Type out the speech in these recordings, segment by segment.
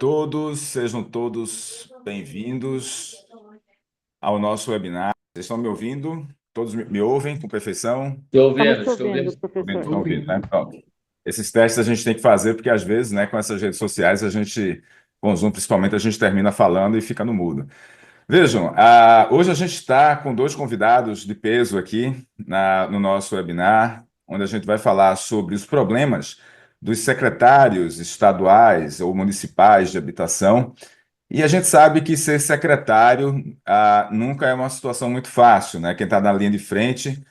todos, sejam todos bem-vindos ao nosso webinar. Vocês estão me ouvindo? Todos me ouvem com perfeição? Estamos te Estou ouvindo, vendo, Ouvindo, professor. estão ouvindo, né? Pronto. Esses testes a gente tem que fazer porque, às vezes, né, com essas redes sociais, a gente, com o Zoom principalmente, a gente termina falando e fica no mudo. Vejam, hoje a gente está com dois convidados de peso aqui no nosso webinar, onde a gente vai falar sobre os problemas dos secretários estaduais ou municipais de habitação. E a gente sabe que ser secretário nunca é uma situação muito fácil, né? Quem está na linha de frente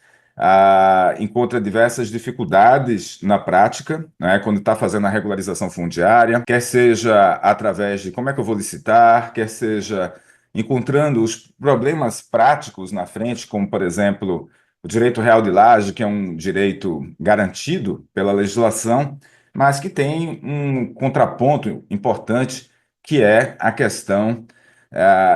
encontra diversas dificuldades na prática, né? Quando está fazendo a regularização fundiária, quer seja através de como é que eu vou licitar, quer seja encontrando os problemas práticos na frente, como, por exemplo, o direito real de laje, que é um direito garantido pela legislação, mas que tem um contraponto importante que é a questão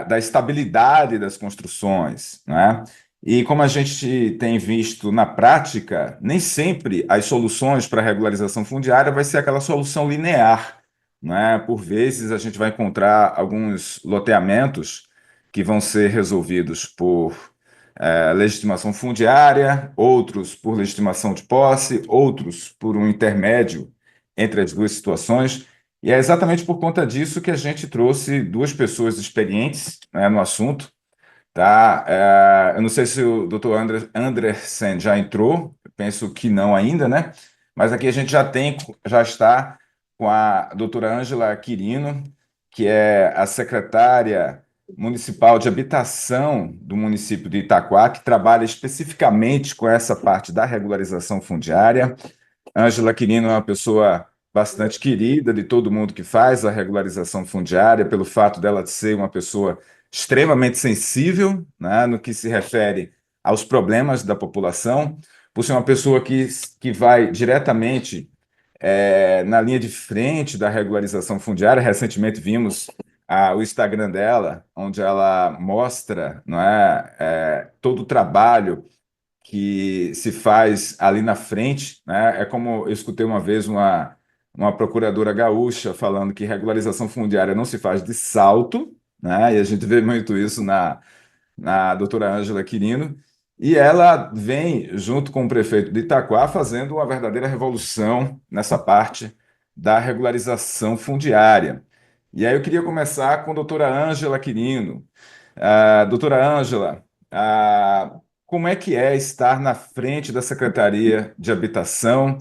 da estabilidade das construções, né? E como a gente tem visto na prática, nem sempre as soluções para a regularização fundiária vai ser aquela solução linear, né? Por vezes a gente vai encontrar alguns loteamentos que vão ser resolvidos por legitimação fundiária, outros por legitimação de posse, outros por um intermédio entre as duas situações. E é exatamente por conta disso que a gente trouxe duas pessoas experientes, né, no assunto, tá? Eu não sei se o Dr. Andersen já entrou, eu penso que não ainda, né? Mas aqui a gente já está com a doutora Ângela Quirino, que é a secretária municipal de habitação do município de Itaquá, que trabalha especificamente com essa parte da regularização fundiária. Ângela Quirino é uma pessoa bastante querida de todo mundo que faz a regularização fundiária, pelo fato dela ser uma pessoa extremamente sensível, né, no que se refere aos problemas da população, por ser uma pessoa que vai diretamente na linha de frente da regularização fundiária. Recentemente vimos o Instagram dela, onde ela mostra, não é, todo o trabalho que se faz ali na frente, né? É como eu escutei uma vez uma procuradora gaúcha falando que regularização fundiária não se faz de salto, né? E a gente vê muito isso na doutora Ângela Quirino, e ela vem, junto com o prefeito de Itaquá, fazendo uma verdadeira revolução nessa parte da regularização fundiária. E aí eu queria começar com a doutora Ângela Quirino. Doutora Ângela, como é que é estar na frente da Secretaria de Habitação?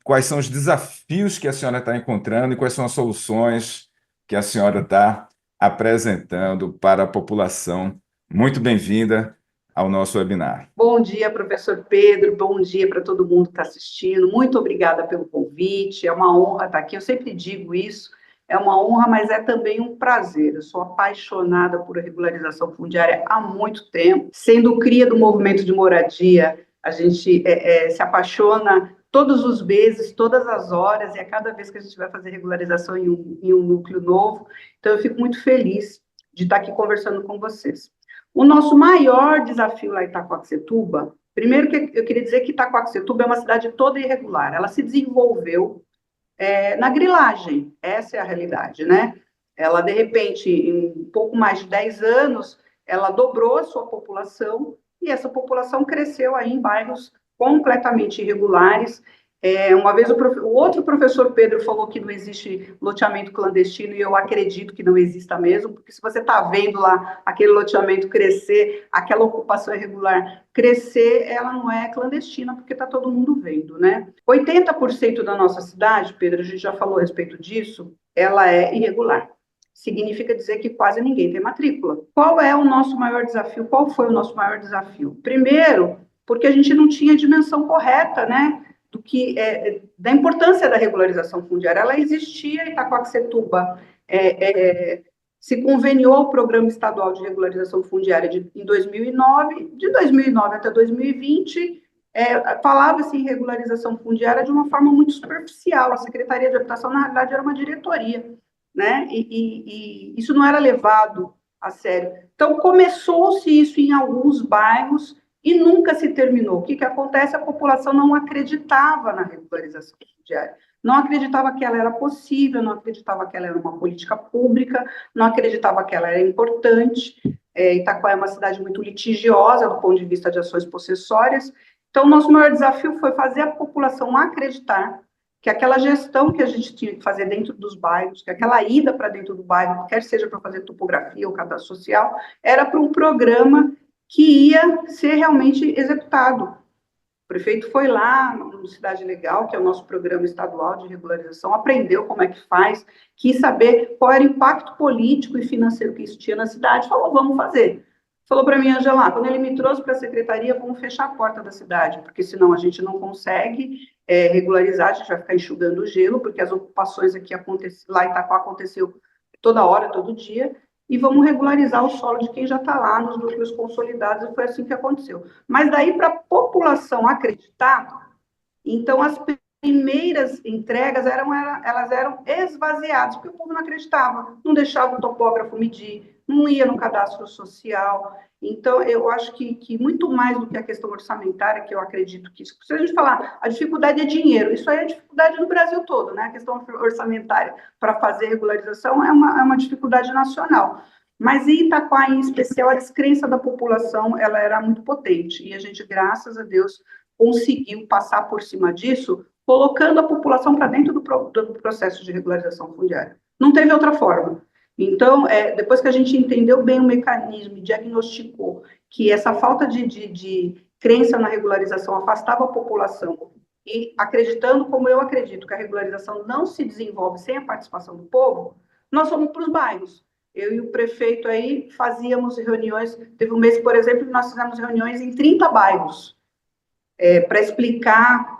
Quais são os desafios que a senhora está encontrando e quais são as soluções que a senhora está apresentando para a população? Muito bem-vinda ao nosso webinar. Bom dia, professor Pedro. Bom dia para todo mundo que está assistindo. Muito obrigada pelo convite. É uma honra estar aqui. Eu sempre digo isso. É uma honra, mas é também um prazer. Eu sou apaixonada por regularização fundiária há muito tempo. Sendo cria do movimento de moradia, a gente se apaixona todos os meses, todas as horas, e a cada vez que a gente vai fazer regularização em um núcleo novo. Então, eu fico muito feliz de estar aqui conversando com vocês. O nosso maior desafio lá em Itacoaxetuba, primeiro que eu queria dizer que Itacoaxetuba é uma cidade toda irregular. Ela se desenvolveu na grilagem, essa é a realidade, né? Ela, de repente, em um pouco mais de 10 anos, ela dobrou a sua população e essa população cresceu aí em bairros completamente irregulares. Uma vez o outro professor Pedro falou que não existe loteamento clandestino e eu acredito que não exista mesmo, porque se você está vendo lá aquele loteamento crescer, aquela ocupação irregular crescer, ela não é clandestina, porque está todo mundo vendo, né? 80% da nossa cidade, Pedro, a gente já falou a respeito disso, ela é irregular. Significa dizer que quase ninguém tem matrícula. Qual é o nosso maior desafio? Qual foi o nosso maior desafio? Primeiro, porque a gente não tinha a dimensão correta, né? Da importância da regularização fundiária. Ela existia, Itacoaxetuba se conveniou ao Programa Estadual de Regularização Fundiária em 2009, de 2009 até 2020, falava-se em regularização fundiária de uma forma muito superficial. A Secretaria de Habitação, na realidade, era uma diretoria, né? E isso não era levado a sério. Então, começou-se isso em alguns bairros, e nunca se terminou. O que acontece? A população não acreditava na regularização fundiária, não acreditava que ela era possível, não acreditava que ela era uma política pública, não acreditava que ela era importante. Itaquá é uma cidade muito litigiosa do ponto de vista de ações possessórias. Então, nosso maior desafio foi fazer a população acreditar que aquela gestão que a gente tinha que fazer dentro dos bairros, que aquela ida para dentro do bairro, quer seja para fazer topografia ou cadastro social, era para um programa que ia ser realmente executado. O prefeito foi lá no Cidade Legal, que é o nosso programa estadual de regularização, aprendeu como é que faz, quis saber qual era o impacto político e financeiro que isso tinha na cidade, falou, vamos fazer. Falou para mim, Angela, quando ele me trouxe para a secretaria, vamos fechar a porta da cidade, porque senão a gente não consegue regularizar, a gente vai ficar enxugando o gelo, porque as ocupações aqui lá em Itaquá aconteceu toda hora, todo dia, e vamos regularizar o solo de quem já está lá nos núcleos consolidados, e foi assim que aconteceu. Mas daí, para a população acreditar, então as primeiras entregas elas eram esvaziadas, porque o povo não acreditava, não deixava o topógrafo medir, não ia no cadastro social. Então, eu acho que muito mais do que a questão orçamentária, que eu acredito que, se a gente falar, a dificuldade é dinheiro, isso aí é dificuldade no Brasil todo, né? A questão orçamentária para fazer regularização é uma dificuldade nacional. Mas em Itaquá, em especial, a descrença da população ela era muito potente, e a gente, graças a Deus, conseguiu passar por cima disso, colocando a população para dentro do processo de regularização fundiária. Não teve outra forma. Então, depois que a gente entendeu bem o mecanismo e diagnosticou que essa falta de crença na regularização afastava a população, e acreditando, como eu acredito, que a regularização não se desenvolve sem a participação do povo, nós fomos para os bairros. Eu e o prefeito aí fazíamos reuniões, teve um mês, por exemplo, que nós fizemos reuniões em 30 bairros, para explicar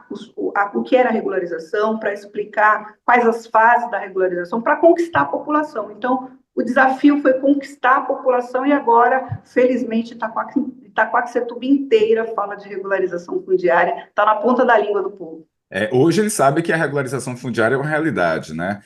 o que era a regularização, para explicar quais as fases da regularização, para conquistar a população. Então, o desafio foi conquistar a população e agora, felizmente, Itaquaquecetuba inteira fala de regularização fundiária, está na ponta da língua do povo. Hoje ele sabe que a regularização fundiária é uma realidade, né?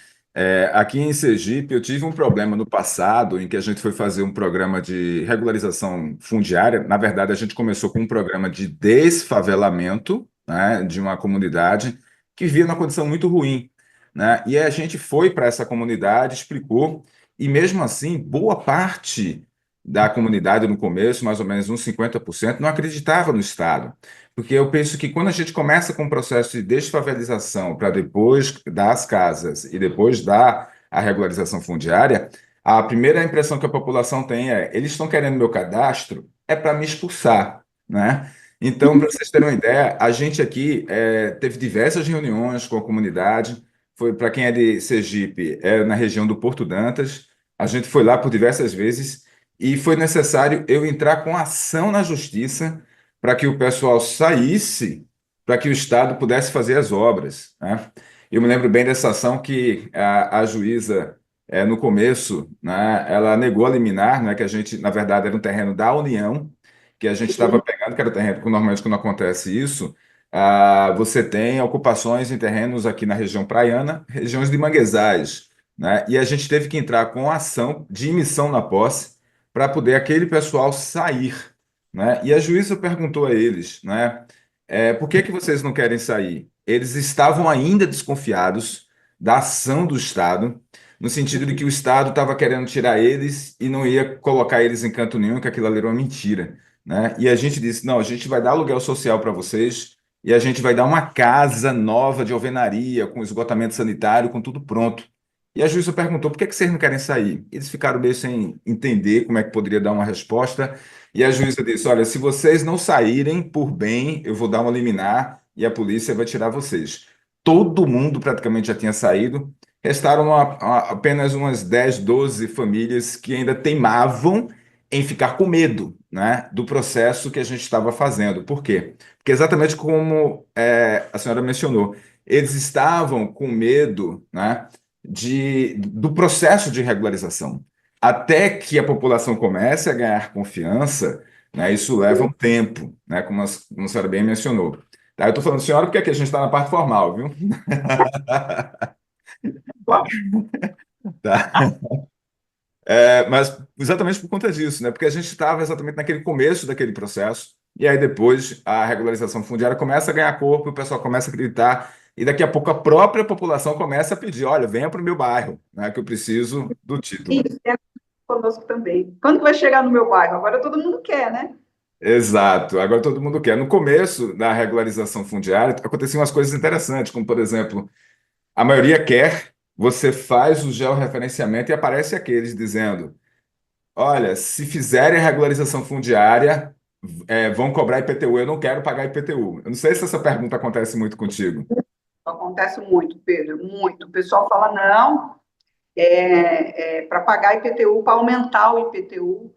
Aqui em Sergipe, eu tive um problema no passado em que a gente foi fazer um programa de regularização fundiária. Na verdade, a gente começou com um programa de desfavelamento, né, de uma comunidade que vivia numa condição muito ruim, né? E a gente foi para essa comunidade, explicou, e mesmo assim, boa parte da comunidade no começo, mais ou menos uns 50%, não acreditava no Estado. Porque eu penso que quando a gente começa com o processo de desfavelização para depois dar as casas e depois dar a regularização fundiária, a primeira impressão que a população tem é: eles estão querendo meu cadastro, é para me expulsar, né? Então, para vocês terem uma ideia, a gente aqui teve diversas reuniões com a comunidade. Foi para quem é de Sergipe, na região do Porto Dantas. A gente foi lá por diversas vezes e foi necessário eu entrar com ação na justiça para que o pessoal saísse, para que o Estado pudesse fazer as obras, né? Eu me lembro bem dessa ação que a juíza, no começo, né, ela negou a liminar, né, que a gente, na verdade, era um terreno da União, que a gente estava pegando, que era o terreno, porque normalmente quando acontece isso, você tem ocupações em terrenos aqui na região praiana, regiões de manguezais, né, e a gente teve que entrar com ação de emissão na posse para poder aquele pessoal sair, né? E a juíza perguntou a eles, né, por que que vocês não querem sair? Eles estavam ainda desconfiados da ação do Estado, no sentido de que o Estado estava querendo tirar eles e não ia colocar eles em canto nenhum, que aquilo ali era uma mentira, né? E a gente disse, não, a gente vai dar aluguel social para vocês e a gente vai dar uma casa nova de alvenaria, com esgotamento sanitário, com tudo pronto. E a juíza perguntou, por que que vocês não querem sair? Eles ficaram meio sem entender como é que poderia dar uma resposta. E a juíza disse: olha, se vocês não saírem por bem, eu vou dar uma liminar e a polícia vai tirar vocês. Todo mundo praticamente já tinha saído, restaram apenas umas 10, 12 famílias que ainda teimavam em ficar com medo, né, do processo que a gente estava fazendo. Por quê? Porque exatamente como a senhora mencionou, eles estavam com medo, né, do processo de regularização. Até que a população comece a ganhar confiança, né, isso leva um tempo, né, como a senhora bem mencionou. Tá, eu estou falando senhora porque aqui a gente está na parte formal, viu? Tá. Mas exatamente por conta disso, né? Porque a gente estava exatamente naquele começo daquele processo e aí depois a regularização fundiária começa a ganhar corpo, o pessoal começa a acreditar, e daqui a pouco a própria população começa a pedir, olha, venha para o meu bairro, né, que eu preciso do título. Isso, é conosco também. Quando que vai chegar no meu bairro? Agora todo mundo quer, né? Exato, agora todo mundo quer. No começo da regularização fundiária, aconteciam umas coisas interessantes, como, por exemplo, a maioria quer, você faz o georreferenciamento e aparece aqueles dizendo, olha, se fizerem a regularização fundiária, vão cobrar IPTU. Eu não quero pagar IPTU. Eu não sei se essa pergunta acontece muito contigo. Acontece muito, Pedro, muito. O pessoal fala, não, para pagar IPTU, para aumentar o IPTU.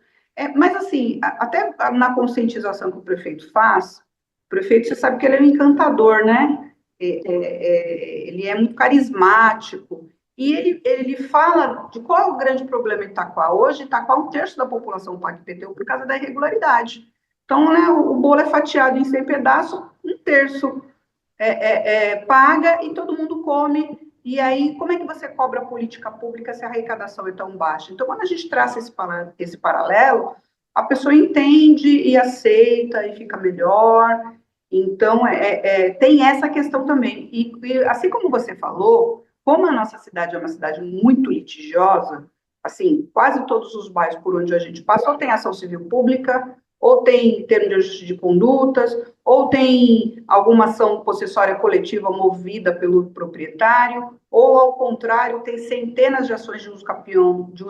Mas, assim, até na conscientização que o prefeito faz, o prefeito, você sabe que ele é um encantador, né? Ele é muito carismático. E ele fala de qual é o grande problema em Itaquá. Hoje, Itaquá, um terço da população paga IPTU por causa da irregularidade. Então, né, o bolo é fatiado em 100 pedaços, um terço paga e todo mundo come. E aí, como é que você cobra a política pública se a arrecadação é tão baixa? Então, quando a gente traça esse paralelo, a pessoa entende e aceita e fica melhor. Então, tem essa questão também. E assim como você falou, como a nossa cidade é uma cidade muito litigiosa, assim, quase todos os bairros por onde a gente passa, ou tem ação civil pública, ou tem termo de ajuste de condutas, ou tem alguma ação possessória coletiva movida pelo proprietário, ou, ao contrário, tem centenas de ações de uso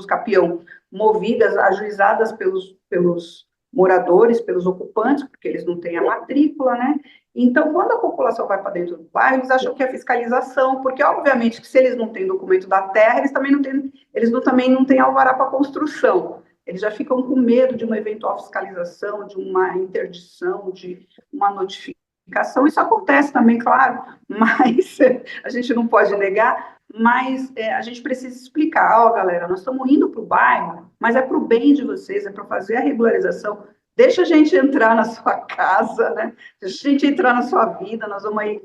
capião movidas, ajuizadas pelos moradores, pelos ocupantes, porque eles não têm a matrícula, né? Então, quando a população vai para dentro do bairro, eles acham que é fiscalização, porque, obviamente, que se eles não têm documento da terra, também não têm alvará para construção. Eles já ficam com medo de uma eventual fiscalização, de uma interdição, de uma notificação. Isso acontece também, claro, mas a gente não pode negar, mas a gente precisa explicar, ó, galera, nós estamos indo para o bairro, mas é para o bem de vocês, é para fazer a regularização. Deixa a gente entrar na sua casa, né? Deixa a gente entrar na sua vida, nós vamos aí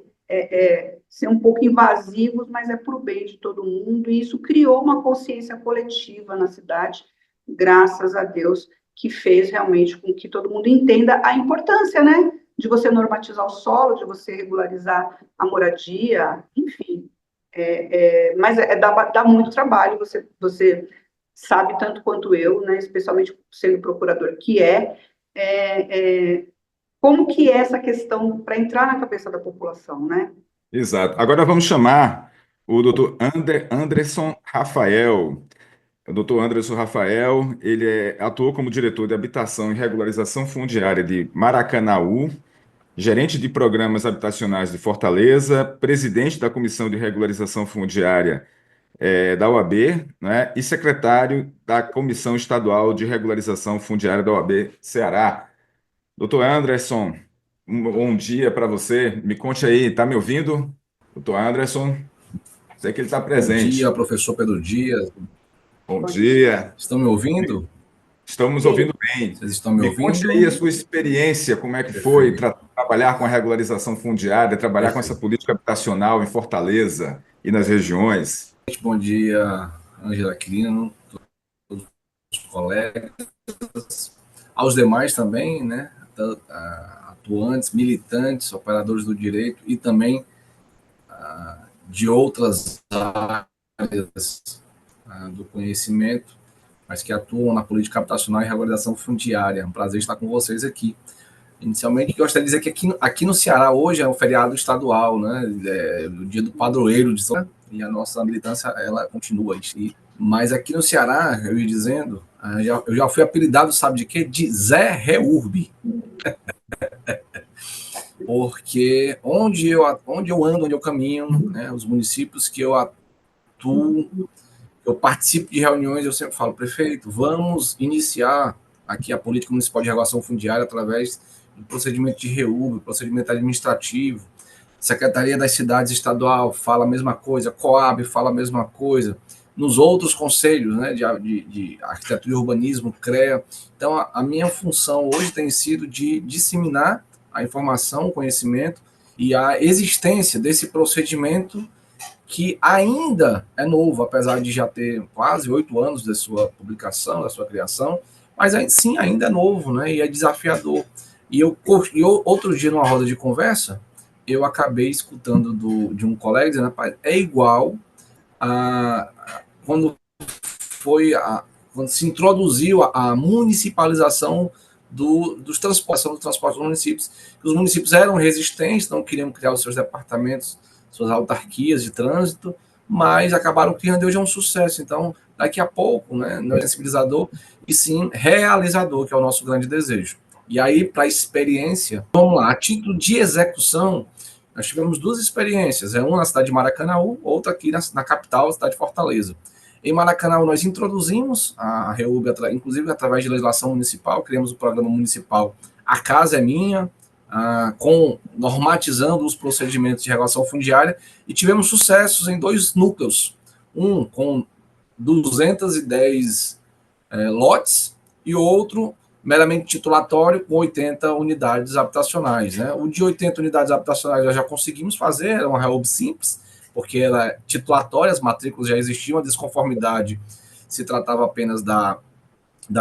ser um pouco invasivos, mas é para o bem de todo mundo, e isso criou uma consciência coletiva na cidade, graças a Deus, que fez realmente com que todo mundo entenda a importância, né? De você normatizar o solo, de você regularizar a moradia, enfim. Mas dá muito trabalho, você sabe tanto quanto eu, né? Especialmente sendo procurador, como que é essa questão para entrar na cabeça da população, né? Exato. Agora vamos chamar o doutor Anderson Rafael. O doutor Anderson Rafael, ele atuou como diretor de habitação e regularização fundiária de Maracanaú, gerente de programas habitacionais de Fortaleza, presidente da Comissão de Regularização Fundiária da OAB, né, e secretário da Comissão Estadual de Regularização Fundiária da OAB Ceará. Doutor Anderson, um bom dia para você. Me conte aí, está me ouvindo? Doutor Anderson, sei que ele está Bom dia, presente. professor Pedro Dias. Bom dia. Estão me ouvindo? Estamos ouvindo bem. Vocês estão me Me conte aí a ouvindo? sua experiência, como é que foi Perfeito. trabalhar com a regularização fundiária, trabalhar com essa Perfeito. política habitacional em Fortaleza e nas regiões. Bom dia, Ângela Quirino, todos os colegas, aos demais também, né? Atuantes, militantes, operadores do direito e também de outras áreas do conhecimento, mas que atuam na política habitacional e regularização fundiária. É um prazer estar com vocês aqui. Inicialmente, gostaria de dizer que aqui no Ceará hoje é um feriado estadual, né? O dia do padroeiro de São Paulo, e a nossa militância ela continua. Mas aqui no Ceará, eu ia dizendo, eu já fui apelidado, sabe de quê? De Zé Reurb. Porque onde eu ando, onde eu caminho, né, os municípios que eu atuo, eu participo de reuniões, eu sempre falo, prefeito, vamos iniciar aqui a política municipal de regulação fundiária através do procedimento de REURB, procedimento administrativo, Secretaria das Cidades Estadual fala a mesma coisa, Coab fala a mesma coisa, nos outros conselhos, né, de arquitetura e urbanismo, CREA. Então, a minha função hoje tem sido de disseminar a informação, o conhecimento e a existência desse procedimento que ainda é novo, apesar de já ter quase 8 anos da sua publicação, da sua criação, mas sim, ainda é novo, né, e é desafiador. Outro dia, numa roda de conversa, eu acabei escutando de um colega dizendo, rapaz, é igual a quando quando se introduziu a municipalização dos transportes, dos transportes dos municípios. Os municípios eram resistentes, não queriam criar os seus departamentos, suas autarquias de trânsito, mas acabaram criando, hoje é um sucesso. Então, daqui a pouco, né, não é sensibilizador, e sim realizador, que é o nosso grande desejo. E aí, para a experiência, vamos lá, a título de execução, nós tivemos duas experiências, uma na cidade de Maracanaú, outra aqui na capital, cidade de Fortaleza. Em Maracanã, nós introduzimos a REUB, inclusive através de legislação municipal, criamos o programa municipal A Casa é Minha, normatizando os procedimentos de regulação fundiária, e tivemos sucessos em 2 núcleos, um com 210 lotes e outro meramente titulatório com 80 unidades habitacionais. Né? O de 80 unidades habitacionais nós já conseguimos fazer, era uma REUB simples, porque era titulatória, as matrículas já existiam, a desconformidade se tratava apenas da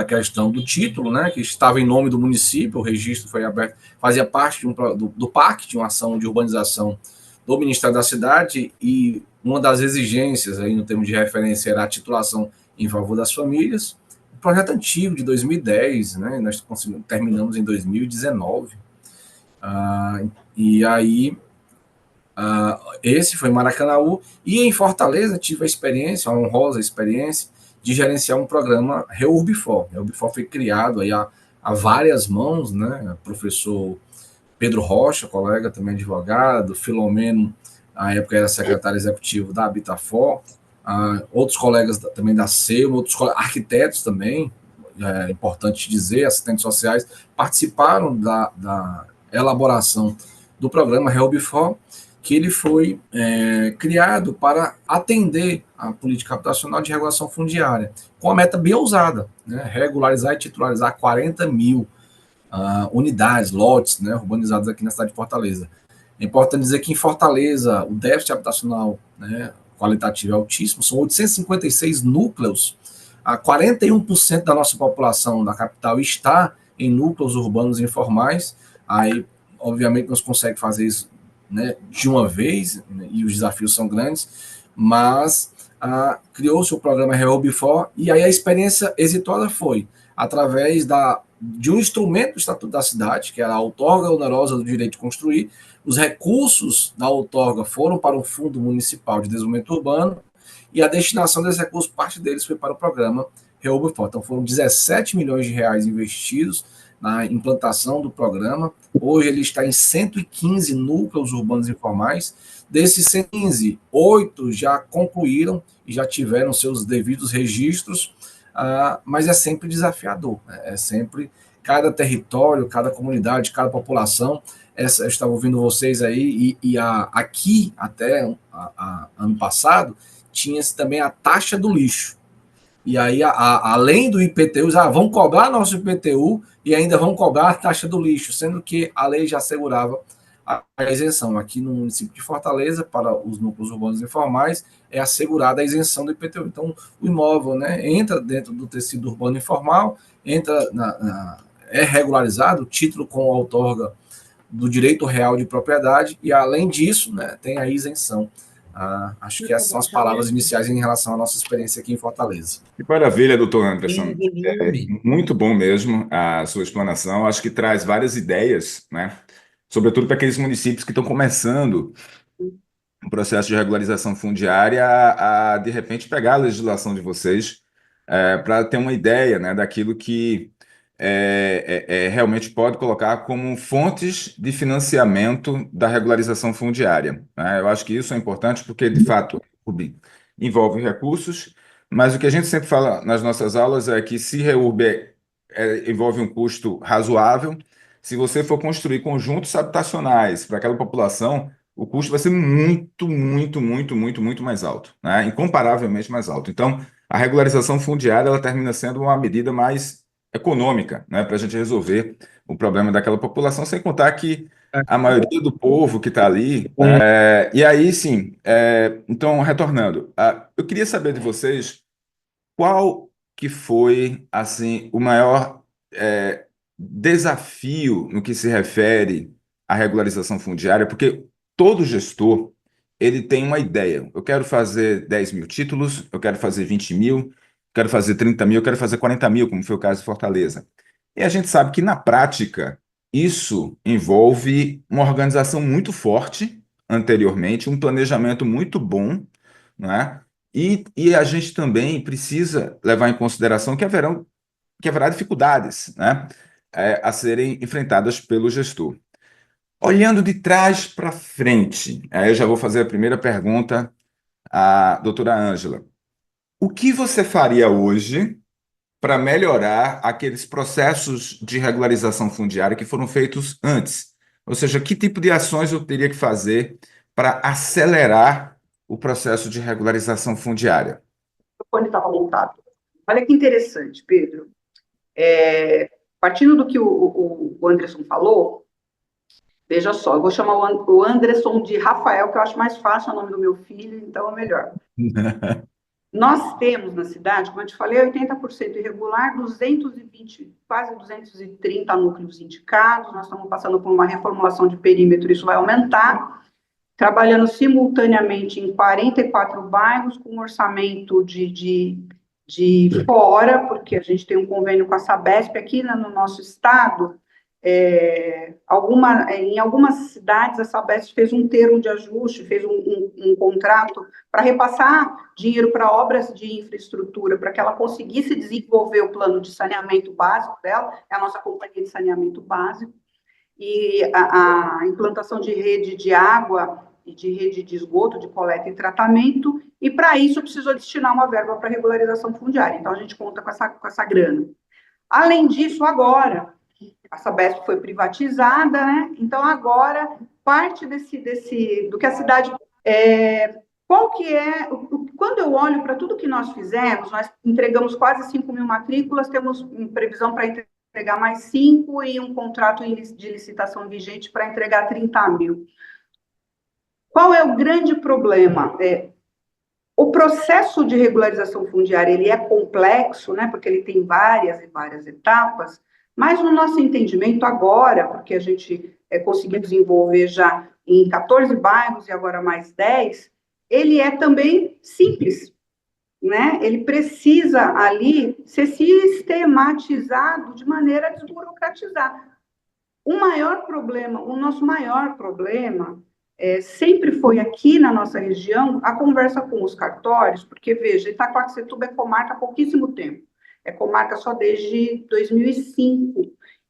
questão do título, né, que estava em nome do município, o registro foi aberto, fazia parte do PAC, de uma ação de urbanização do Ministério da Cidade, e uma das exigências, aí no termo de referência, era a titulação em favor das famílias. Um projeto antigo, de 2010, né, nós terminamos em 2019. E aí, esse foi em Maracanaú, e em Fortaleza tive a experiência, a honrosa experiência, de gerenciar um programa REURBFOR. REURBFOR foi criado aí a várias mãos, né? O professor Pedro Rocha, colega também advogado, Filomeno, na época era secretário executivo da Habitafor, outros colegas também da SEU, outros arquitetos também, é importante dizer, assistentes sociais, participaram da elaboração do programa REURBFOR, que ele foi criado para atender a política habitacional de regulação fundiária, com a meta bem ousada, né, regularizar e titularizar 40 mil unidades, lotes, né, urbanizados aqui na cidade de Fortaleza. É importante dizer que em Fortaleza o déficit habitacional, né, qualitativo é altíssimo, são 856 núcleos, 41% da nossa população da capital está em núcleos urbanos informais, aí obviamente nós conseguimos fazer isso, né, de uma vez, né, e os desafios são grandes, mas criou-se o programa REURBFOR, e aí a experiência exitosa foi através de um instrumento do Estatuto da Cidade, que era a outorga onerosa do direito de construir. Os recursos da outorga foram para o Fundo Municipal de Desenvolvimento Urbano, e a destinação desses recursos, parte deles foi para o programa REURBFOR. Então foram 17 milhões de reais investidos na implantação do programa. Hoje ele está em 115 núcleos urbanos informais. Desses 115, 8 já concluíram e já tiveram seus devidos registros, mas é sempre desafiador, né? É sempre cada território, cada comunidade, cada população. Eu estava ouvindo vocês aí, aqui até ano passado, tinha-se também a taxa do lixo. E aí, além do IPTU, vão cobrar nosso IPTU e ainda vão cobrar a taxa do lixo, sendo que a lei já assegurava a isenção. Aqui no município de Fortaleza, para os núcleos urbanos informais, é assegurada a isenção do IPTU. Então, o imóvel, né, entra dentro do tecido urbano informal, é regularizado, o título com a outorga do direito real de propriedade, e além disso, né, tem a isenção. Acho que essas são as palavras iniciais em relação à nossa experiência aqui em Fortaleza. Que maravilha, doutor Anderson. Muito bom mesmo a sua explanação. Acho que traz várias ideias, né? Sobretudo para aqueles municípios que estão começando um processo de regularização fundiária de repente, pegar a legislação de vocês para ter uma ideia, né, daquilo que realmente pode colocar como fontes de financiamento da regularização fundiária, né? Eu acho que isso é importante porque, de fato, envolve recursos, mas o que a gente sempre fala nas nossas aulas é que se REURB envolve um custo razoável, se você for construir conjuntos habitacionais para aquela população, o custo vai ser muito, muito, muito, muito, muito mais alto, né? Incomparavelmente mais alto. Então, a regularização fundiária ela termina sendo uma medida mais econômica, né, para a gente resolver o problema daquela população, sem contar que a maioria do povo que está ali, né, e aí sim, então retornando, eu queria saber de vocês qual que foi assim o maior desafio no que se refere à regularização fundiária, porque todo gestor ele tem uma ideia. Eu quero fazer 10 mil títulos, eu quero fazer 20 mil, quero fazer 30 mil, eu quero fazer 40 mil, como foi o caso de Fortaleza. E a gente sabe que, na prática, isso envolve uma organização muito forte anteriormente, um planejamento muito bom, né? E a gente também precisa levar em consideração que haverá dificuldades, né, a serem enfrentadas pelo gestor. Olhando de trás para frente, aí eu já vou fazer a primeira pergunta à doutora Ângela. O que você faria hoje para melhorar aqueles processos de regularização fundiária que foram feitos antes? Ou seja, que tipo de ações eu teria que fazer para acelerar o processo de regularização fundiária? O fone estava montado. Olha que interessante, Pedro. Partindo do que o Anderson falou, veja só, eu vou chamar o Anderson de Rafael, que eu acho mais fácil, é o nome do meu filho, então é melhor. Nós temos na cidade, como eu te falei, 80% irregular, 220, quase 230 núcleos indicados, nós estamos passando por uma reformulação de perímetro, isso vai aumentar, trabalhando simultaneamente em 44 bairros, com um orçamento de fora, porque a gente tem um convênio com a Sabesp aqui no nosso estado. Em algumas cidades, a Sabesp fez um termo de ajuste, fez um contrato para repassar dinheiro para obras de infraestrutura, para que ela conseguisse desenvolver o plano de saneamento básico dela, é a nossa companhia de saneamento básico, e a implantação de rede de água e de rede de esgoto, de coleta e tratamento, e para isso precisou destinar uma verba para regularização fundiária, então a gente conta com essa grana. Além disso, agora, a Sabesp foi privatizada, né? Então agora parte do que a cidade qual que é, quando eu olho para tudo que nós fizemos, nós entregamos quase 5 mil matrículas, temos previsão para entregar mais 5 e um contrato de licitação vigente para entregar 30 mil. Qual é o grande problema? O processo de regularização fundiária ele é complexo, né? Porque ele tem várias e várias etapas, mas no nosso entendimento agora, porque a gente conseguiu desenvolver já em 14 bairros e agora mais 10, ele é também simples, né? Ele precisa ali ser sistematizado de maneira a desburocratizar. O nosso maior problema sempre foi aqui na nossa região a conversa com os cartórios, porque, veja, Itaquaquecetuba é comarca há pouquíssimo tempo, é comarca só desde 2005,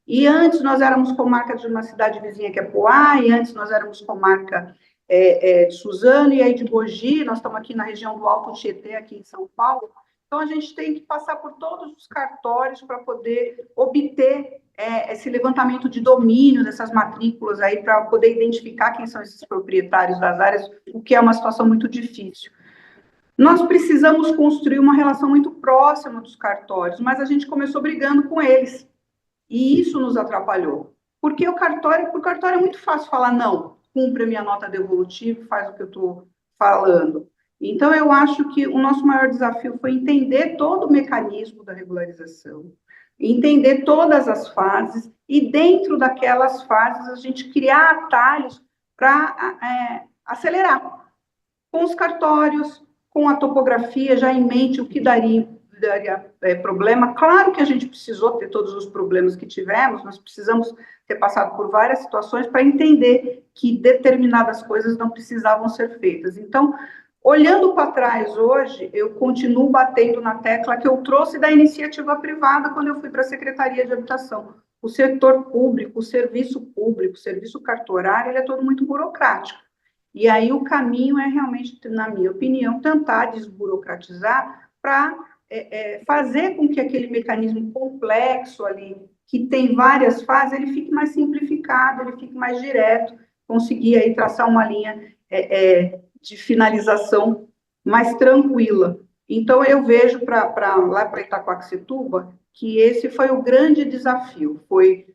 e antes nós éramos comarca de uma cidade vizinha que é Poá, e antes nós éramos comarca de Suzano, e aí de Mogi, nós estamos aqui na região do Alto Tietê, aqui em São Paulo, então a gente tem que passar por todos os cartórios para poder obter esse levantamento de domínio dessas matrículas aí para poder identificar quem são esses proprietários das áreas, o que é uma situação muito difícil. Nós precisamos construir uma relação muito próxima dos cartórios, mas a gente começou brigando com eles, e isso nos atrapalhou, porque pro cartório é muito fácil falar, não, cumpre a minha nota devolutiva, faz o que eu estou falando. Então, eu acho que o nosso maior desafio foi entender todo o mecanismo da regularização, entender todas as fases, e dentro daquelas fases a gente criar atalhos para acelerar, com os cartórios, com a topografia já em mente, o que daria problema. Claro que a gente precisou ter todos os problemas que tivemos, nós precisamos ter passado por várias situações para entender que determinadas coisas não precisavam ser feitas. Então, olhando para trás hoje, eu continuo batendo na tecla que eu trouxe da iniciativa privada quando eu fui para a Secretaria de Habitação. O setor público, o serviço cartorário, ele é todo muito burocrático. E aí o caminho é realmente, na minha opinião, tentar desburocratizar para fazer com que aquele mecanismo complexo ali, que tem várias fases, ele fique mais simplificado, ele fique mais direto, conseguir aí traçar uma linha de finalização mais tranquila. Então, eu vejo lá para Itaquaquecetuba que esse foi o grande desafio, foi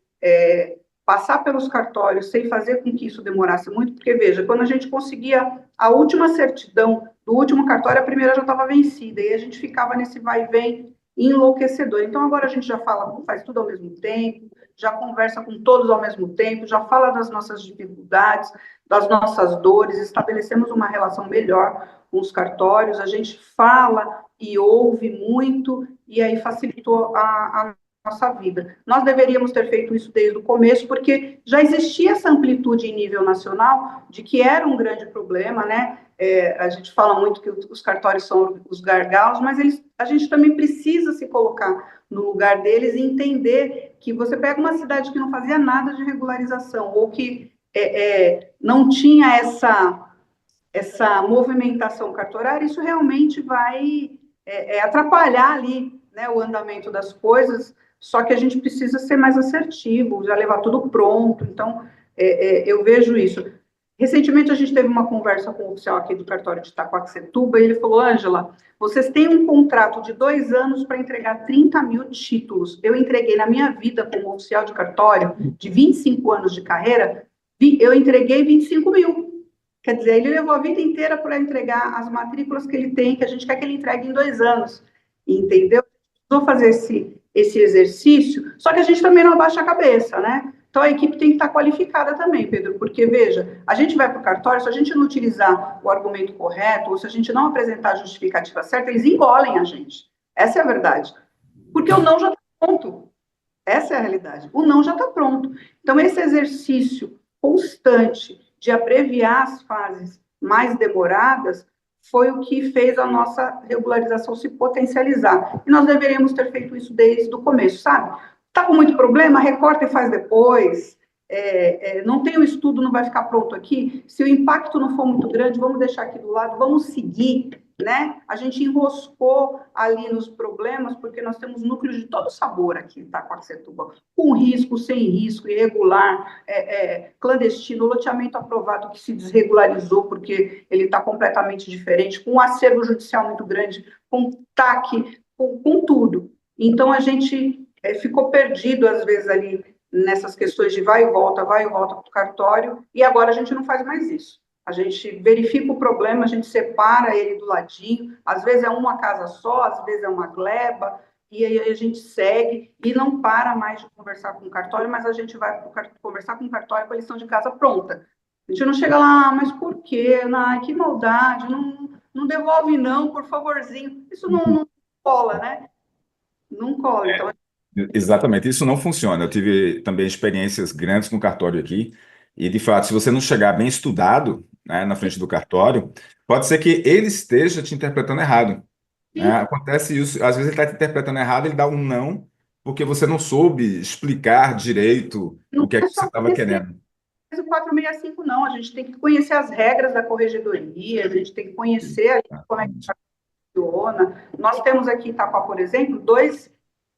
passar pelos cartórios sem fazer com que isso demorasse muito, porque, veja, quando a gente conseguia a última certidão do último cartório, a primeira já estava vencida, e a gente ficava nesse vai e vem enlouquecedor. Então, agora a gente já fala, faz tudo ao mesmo tempo, já conversa com todos ao mesmo tempo, já fala das nossas dificuldades, das nossas dores, estabelecemos uma relação melhor com os cartórios, a gente fala e ouve muito, e aí facilitou a nossa vida. Nós deveríamos ter feito isso desde o começo, porque já existia essa amplitude em nível nacional, de que era um grande problema, né? A gente fala muito que os cartórios são os gargalos, mas a gente também precisa se colocar no lugar deles e entender que você pega uma cidade que não fazia nada de regularização, ou que não tinha essa movimentação cartorária, isso realmente vai atrapalhar ali, né, o andamento das coisas, só que a gente precisa ser mais assertivo, já levar tudo pronto. Então, eu vejo isso. Recentemente, a gente teve uma conversa com o oficial aqui do cartório de Itaquaquecetuba, e ele falou: Ângela, vocês têm um contrato de 2 anos para entregar 30 mil títulos. Eu entreguei na minha vida como oficial de cartório, de 25 anos de carreira, eu entreguei 25 mil. Quer dizer, ele levou a vida inteira para entregar as matrículas que ele tem, que a gente quer que ele entregue em 2 anos. Entendeu? Vou fazer esse exercício, só que a gente também não abaixa a cabeça, né? Então, a equipe tem que estar qualificada também, Pedro, porque, veja, a gente vai para o cartório, se a gente não utilizar o argumento correto, ou se a gente não apresentar a justificativa certa, eles engolem a gente. Essa é a verdade. Porque o não já está pronto. Essa é a realidade. O não já está pronto. Então, esse exercício constante de abreviar as fases mais demoradas foi o que fez a nossa regularização se potencializar. E nós deveríamos ter feito isso desde o começo, sabe? Está com muito problema? Recorta e faz depois. Não tem o estudo, não vai ficar pronto aqui. Se o impacto não for muito grande, vamos deixar aqui do lado, vamos seguir, né? A gente enroscou ali nos problemas, porque nós temos núcleos de todo sabor aqui em Itaquaquecetuba, com risco, sem risco, irregular, clandestino, loteamento aprovado que se desregularizou porque ele está completamente diferente, com um acervo judicial muito grande, com TAC, com tudo. Então, a gente ficou perdido, às vezes, ali nessas questões de vai e volta para o cartório, e agora a gente não faz mais isso. A gente verifica o problema, a gente separa ele do ladinho, às vezes é uma casa só, às vezes é uma gleba, e aí a gente segue e não para mais de conversar com o cartório, mas a gente vai conversar com o cartório com a lição de casa pronta. A gente não chega lá, mas por quê? Ai, que maldade, não devolve não, por favorzinho. Isso não cola, né? Não cola. Então, Exatamente, isso não funciona. Eu tive também experiências grandes com cartório aqui, e de fato, se você não chegar bem estudado, né, na frente do cartório, pode ser que ele esteja te interpretando errado, né? Acontece isso, às vezes ele está te interpretando errado, ele dá um não, porque você não soube explicar direito não o que é é que você só estava conhecer querendo. o 465, não. A gente tem que conhecer as regras da corregedoria, a gente tem que conhecer ali como é que funciona. Nós temos aqui em Itaquá, por exemplo, 2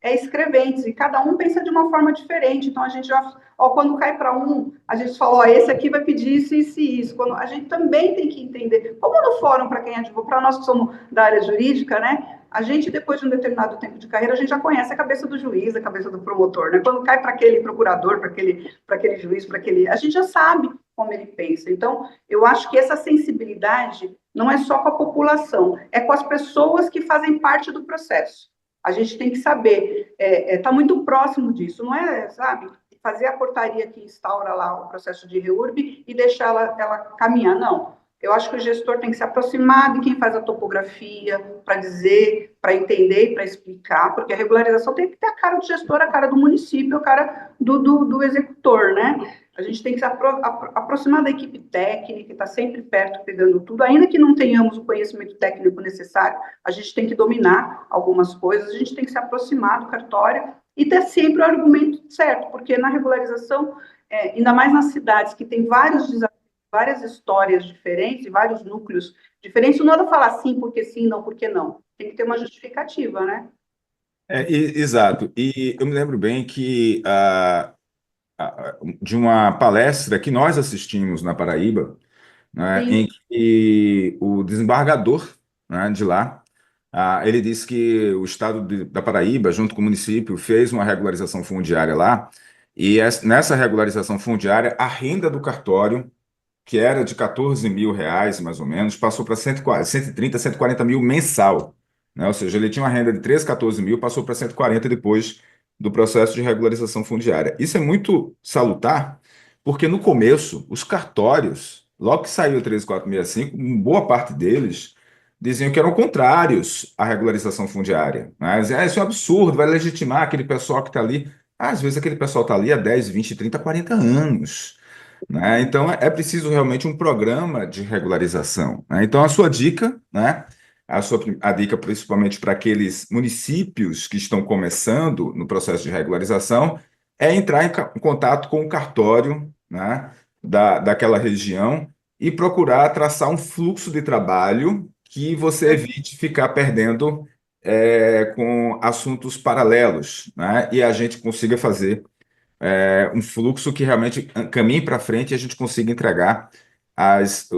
escreventes, e cada um pensa de uma forma diferente. Então, a gente já, quando cai para um, a gente fala, esse aqui vai pedir isso, isso e isso. Quando, a gente também tem que entender, como no fórum, para quem advoga, para nós que somos da área jurídica, né? A gente, depois de um determinado tempo de carreira, a gente já conhece a cabeça do juiz, a cabeça do promotor, né? Quando cai para aquele procurador, para aquele juiz, a gente já sabe como ele pensa. Então, eu acho que essa sensibilidade não é só com a população, é com as pessoas que fazem parte do processo. A gente tem que saber, está muito próximo disso, não é, sabe, fazer a portaria que instaura lá o processo de REURB e deixar ela caminhar, não. Eu acho que o gestor tem que se aproximar de quem faz a topografia, para dizer, para entender e para explicar, porque a regularização tem que ter a cara do gestor, a cara do município, a cara do executor, né? A gente tem que se aproximar da equipe técnica, está sempre perto, pegando tudo, ainda que não tenhamos o conhecimento técnico necessário, a gente tem que dominar algumas coisas, a gente tem que se aproximar do cartório e ter sempre o argumento certo, porque na regularização, ainda mais nas cidades que tem vários desafios, várias histórias diferentes, vários núcleos diferentes, não é falar sim, porque sim, não, porque não. Tem que ter uma justificativa, né? Exato. E eu me lembro bem que de uma palestra que nós assistimos na Paraíba, né, Sim, em que o desembargador, né, de lá, ele disse que o estado da Paraíba, junto com o município, fez uma regularização fundiária lá, e nessa regularização fundiária, a renda do cartório, que era de R$ 14.000, mais ou menos, passou para 130, 140 mil mensal, né? Ou seja, ele tinha uma renda de 13, 14 mil, passou para 140 depois do processo de regularização fundiária. Isso é muito salutar, porque no começo, os cartórios, logo que saiu o 13465, boa parte deles diziam que eram contrários à regularização fundiária. Né? Diziam, isso é um absurdo, vai legitimar aquele pessoal que está ali. Às vezes aquele pessoal está ali há 10, 20, 30, 40 anos. Né? Então é preciso realmente um programa de regularização. Né? Então a sua dica, né? A dica principalmente para aqueles municípios que estão começando no processo de regularização é entrar em contato com o cartório, né, daquela região e procurar traçar um fluxo de trabalho que você evite ficar perdendo com assuntos paralelos, né, e a gente consiga fazer um fluxo que realmente caminhe para frente e a gente consiga entregar as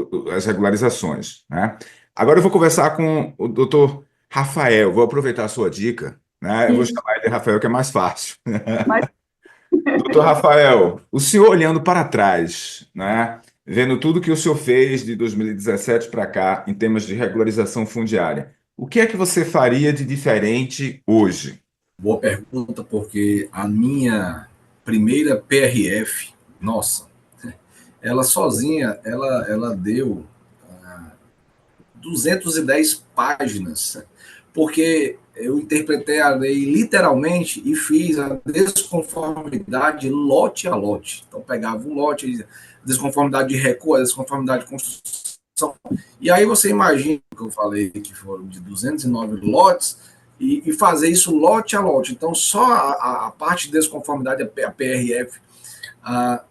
regularizações, né? Agora eu vou conversar com o doutor Rafael, vou aproveitar a sua dica, né? Eu vou Isso, chamar ele de Rafael, que é mais fácil. mas Doutor Rafael, o senhor olhando para trás, né? Vendo tudo que o senhor fez de 2017 para cá em temas de regularização fundiária, o que é que você faria de diferente hoje? Boa pergunta, porque a minha primeira PRF, nossa, ela sozinha, ela deu 210 páginas, porque eu interpretei a lei literalmente e fiz a desconformidade lote a lote. Então, pegava um lote, desconformidade de recuo, a desconformidade de construção. E aí você imagina que eu falei que foram de 209 lotes e fazer isso lote a lote. Então, só a parte de desconformidade, a PRF, a,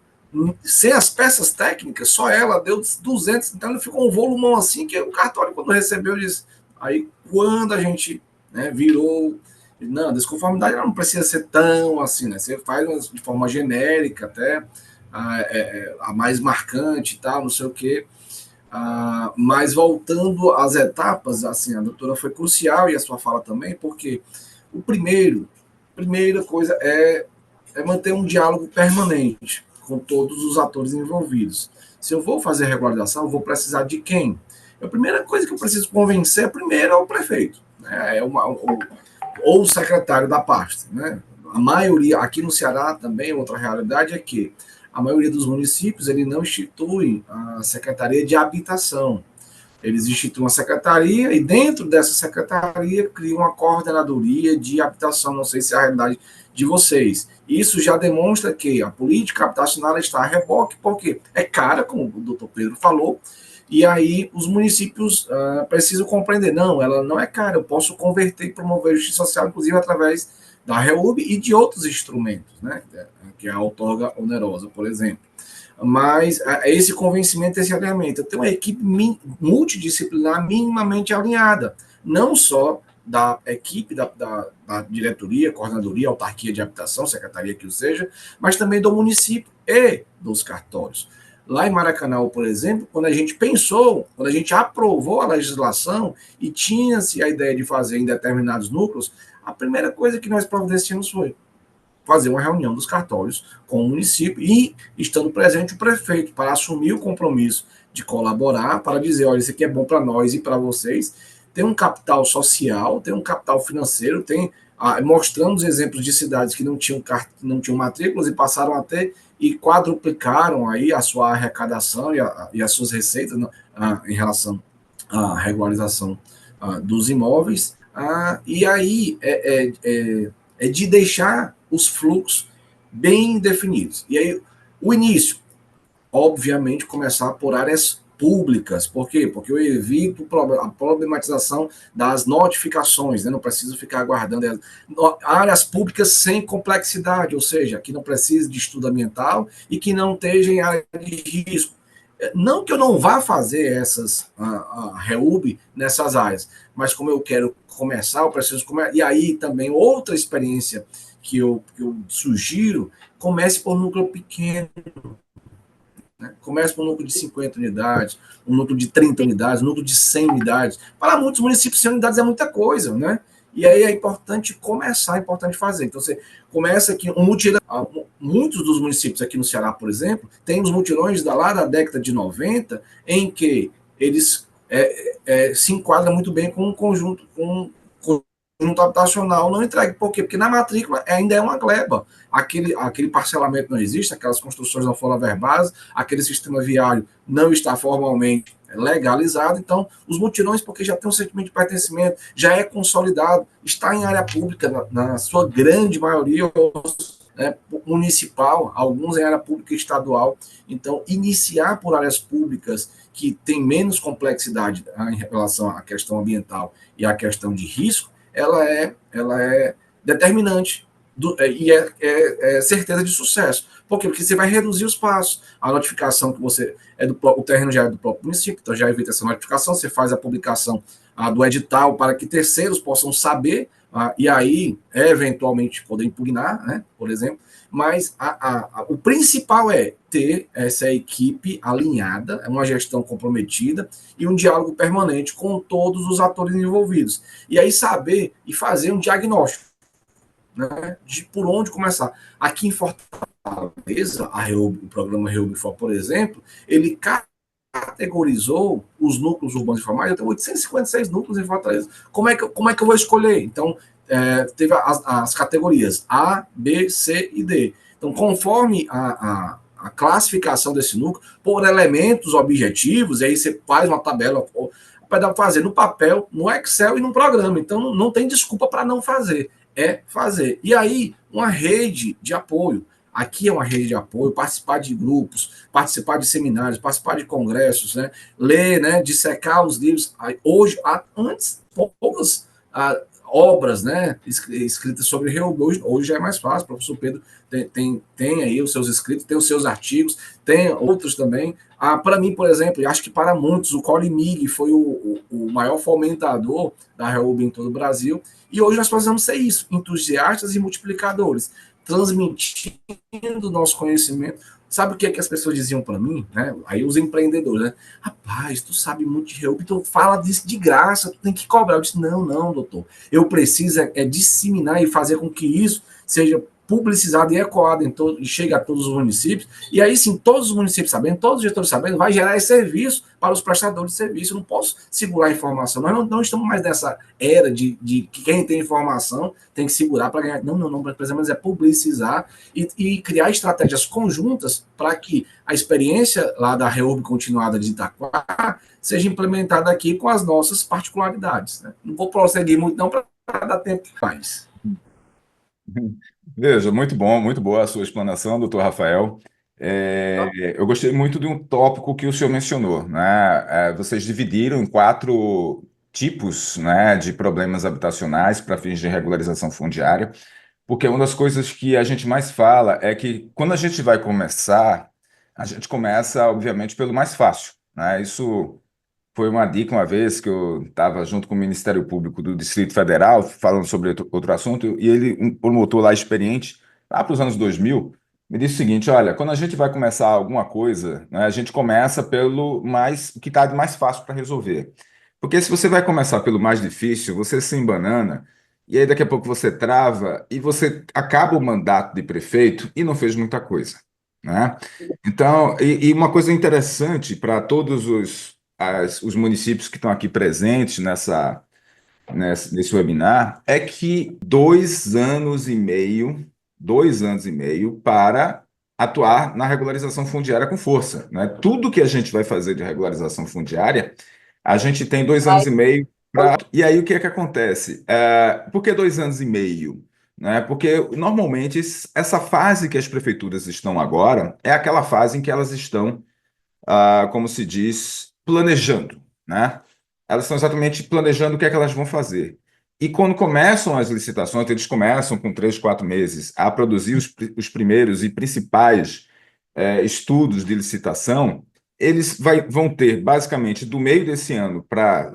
sem as peças técnicas, só ela deu 200, então ficou um volumão assim que o cartório, quando recebeu, disse. Aí, quando a gente, né, virou, não, a desconformidade não precisa ser tão assim, né? Você faz de forma genérica, até a mais marcante e tal, não sei o quê. Mas voltando às etapas, assim, a doutora foi crucial e a sua fala também, porque o primeira coisa é manter um diálogo permanente com todos os atores envolvidos. Se eu vou fazer regularização, eu vou precisar de quem? A primeira coisa que eu preciso convencer primeiro é o prefeito, né? Ou o secretário da pasta. Né? A maioria, aqui no Ceará também, outra realidade é que a maioria dos municípios ele não institui a Secretaria de Habitação. Eles instituem uma secretaria e dentro dessa secretaria criam uma coordenadoria de habitação, não sei se é a realidade de vocês. Isso já demonstra que a política habitacional está a reboque, porque é cara, como o doutor Pedro falou, e aí os municípios precisam compreender, não, ela não é cara, eu posso converter e promover justiça social, inclusive através da REUB e de outros instrumentos, né, que é a outorga onerosa, por exemplo. Mas esse convencimento, esse alinhamento. Eu tenho uma equipe multidisciplinar minimamente alinhada, não só da equipe da diretoria, coordenadoria, autarquia de habitação, secretaria que o seja, mas também do município e dos cartórios. Lá em Maracanã, por exemplo, quando a gente pensou, quando a gente aprovou a legislação e tinha-se a ideia de fazer em determinados núcleos, a primeira coisa que nós providenciamos foi fazer uma reunião dos cartórios com o município e estando presente o prefeito para assumir o compromisso de colaborar, para dizer, olha, isso aqui é bom para nós e para vocês. Tem um capital social, tem um capital financeiro, tem mostramos exemplos de cidades que não tinham matrículas e passaram a ter e quadruplicaram aí a sua arrecadação e as suas receitas em relação à regularização dos imóveis. E aí é de deixar os fluxos bem definidos. E aí, o início, obviamente, começar por áreas públicas. Por quê? Porque eu evito a problematização das notificações, né? Não preciso ficar aguardando. Áreas públicas sem complexidade, ou seja, que não precise de estudo ambiental e que não esteja em área de risco. Não que eu não vá fazer essas REUB nessas áreas, mas como eu quero começar, eu preciso começar. E aí também outra experiência que eu sugiro, comece por um núcleo pequeno. Né? Comece por um núcleo de 50 unidades, um núcleo de 30 unidades, um núcleo de 100 unidades. Para muitos municípios, 100 unidades é muita coisa, né? E aí é importante começar, é importante fazer. Então, você começa aqui, muitos dos municípios aqui no Ceará, por exemplo, têm os mutirões lá da década de 90, em que eles se enquadram muito bem com um conjunto, com conjunto habitacional não entregue. Por quê? Porque na matrícula ainda é uma gleba. Aquele parcelamento não existe, aquelas construções não foram averbadas, aquele sistema viário não está formalmente legalizado. Então, os mutirões, porque já tem um sentimento de pertencimento, já é consolidado, está em área pública, na sua grande maioria, né, municipal, alguns em área pública e estadual. Então, iniciar por áreas públicas que tem menos complexidade, em relação à questão ambiental e à questão de risco, ela é determinante e é certeza de sucesso. Por quê? Porque você vai reduzir os passos. A notificação que você o terreno já é do próprio município, então já evita essa notificação, você faz a publicação do edital para que terceiros possam saber, e aí eventualmente poder impugnar, né, por exemplo. Mas o principal é ter essa equipe alinhada, uma gestão comprometida e um diálogo permanente com todos os atores envolvidos. E aí saber e fazer um diagnóstico, né, de por onde começar. Aqui em Fortaleza, o programa Reubifó, por exemplo, ele categorizou os núcleos urbanos informais. Eu tenho 856 núcleos em Fortaleza. Como é que eu vou escolher? Então, teve as categorias A, B, C e D. Então, conforme a classificação desse núcleo, por elementos objetivos, e aí você faz uma tabela, para fazer no papel, no Excel e no programa. Então, não tem desculpa para não fazer. É fazer. E aí, uma rede de apoio. Aqui é uma rede de apoio, participar de grupos, participar de seminários, participar de congressos, né? Ler, né? Dissecar os livros. Hoje, antes, poucas obras, né? Escritas sobre Rehoboth, hoje já é mais fácil. O professor Pedro tem aí os seus escritos, tem os seus artigos, tem outros também. Para mim, por exemplo, e acho que para muitos, o Cole Mig foi o maior fomentador da Rehoboth em todo o Brasil. E hoje nós precisamos ser isso, entusiastas e multiplicadores, transmitindo nosso conhecimento. Sabe o que é que as pessoas diziam para mim, né? Aí os empreendedores, né? Rapaz, tu sabe muito de Rehoboth, então fala disso de graça, tu tem que cobrar. Eu disse, não, doutor. Eu preciso disseminar e fazer com que isso seja publicizado e ecoado e chegue a todos os municípios. E aí sim, todos os municípios sabendo, todos os gestores sabendo, vai gerar esse serviço para os prestadores de serviço. Eu não posso segurar a informação. Nós não estamos mais nessa era de que quem tem informação tem que segurar para ganhar. Não, precisamos publicizar e criar estratégias conjuntas para que a experiência lá da Rehoboth continuada de Itaquá seja implementada aqui com as nossas particularidades, né? Não vou prosseguir muito não para dar tempo que faz. Veja, muito bom, muito boa a sua explanação, doutor Rafael. Eu gostei muito de um tópico que o senhor mencionou, né? Vocês dividiram em 4 tipos, né, de problemas habitacionais para fins de regularização fundiária, porque uma das coisas que a gente mais fala é que quando a gente vai começar, a gente começa, obviamente, pelo mais fácil, né? Isso foi uma dica uma vez que eu estava junto com o Ministério Público do Distrito Federal, falando sobre outro assunto, e ele, um promotor lá experiente, lá para os anos 2000, me disse o seguinte: olha, quando a gente vai começar alguma coisa, né, a gente começa pelo o que está de mais fácil para resolver. Porque se você vai começar pelo mais difícil, você se embanana, e aí daqui a pouco você trava, e você acaba o mandato de prefeito e não fez muita coisa, né? Então, e uma coisa interessante para todos os municípios que estão aqui presentes nesse webinar é que 2 anos e meio para atuar na regularização fundiária com força, né? Tudo que a gente vai fazer de regularização fundiária, a gente tem 2 anos e meio para. E aí o que é que acontece? Por que 2 anos e meio? Né? Porque normalmente essa fase que as prefeituras estão agora é aquela fase em que elas estão, como se diz, planejando, né? Elas estão exatamente planejando o que é que elas vão fazer. E quando começam as licitações, eles começam com 3, 4 meses a produzir os primeiros e principais estudos de licitação. Eles vão ter, basicamente, do meio desse ano para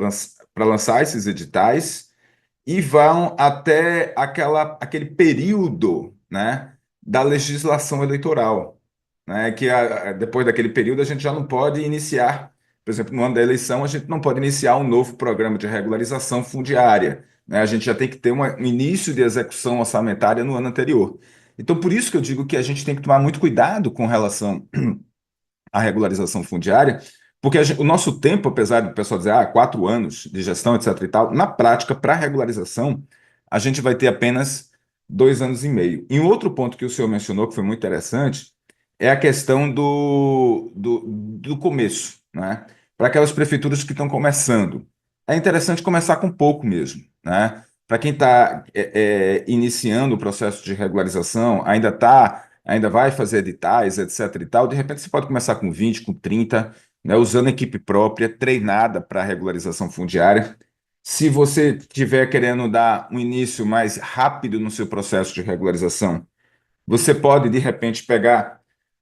lançar esses editais e vão até aquele período, né, da legislação eleitoral, né, que depois daquele período a gente já não pode iniciar, por exemplo, no ano da eleição, a gente não pode iniciar um novo programa de regularização fundiária, né, a gente já tem que ter um início de execução orçamentária no ano anterior. Então, por isso que eu digo que a gente tem que tomar muito cuidado com relação à regularização fundiária, porque o nosso tempo, apesar do pessoal dizer 4 anos de gestão, etc. e tal, na prática, para regularização, a gente vai ter apenas 2 anos e meio. E um outro ponto que o senhor mencionou, que foi muito interessante, é a questão do começo, né? Para aquelas prefeituras que estão começando. É interessante começar com pouco mesmo, né? Para quem está iniciando o processo de regularização, ainda vai fazer editais, etc. e tal, de repente você pode começar com 20, com 30, né? Usando equipe própria, treinada para a regularização fundiária. Se você estiver querendo dar um início mais rápido no seu processo de regularização, você pode, de repente, pegar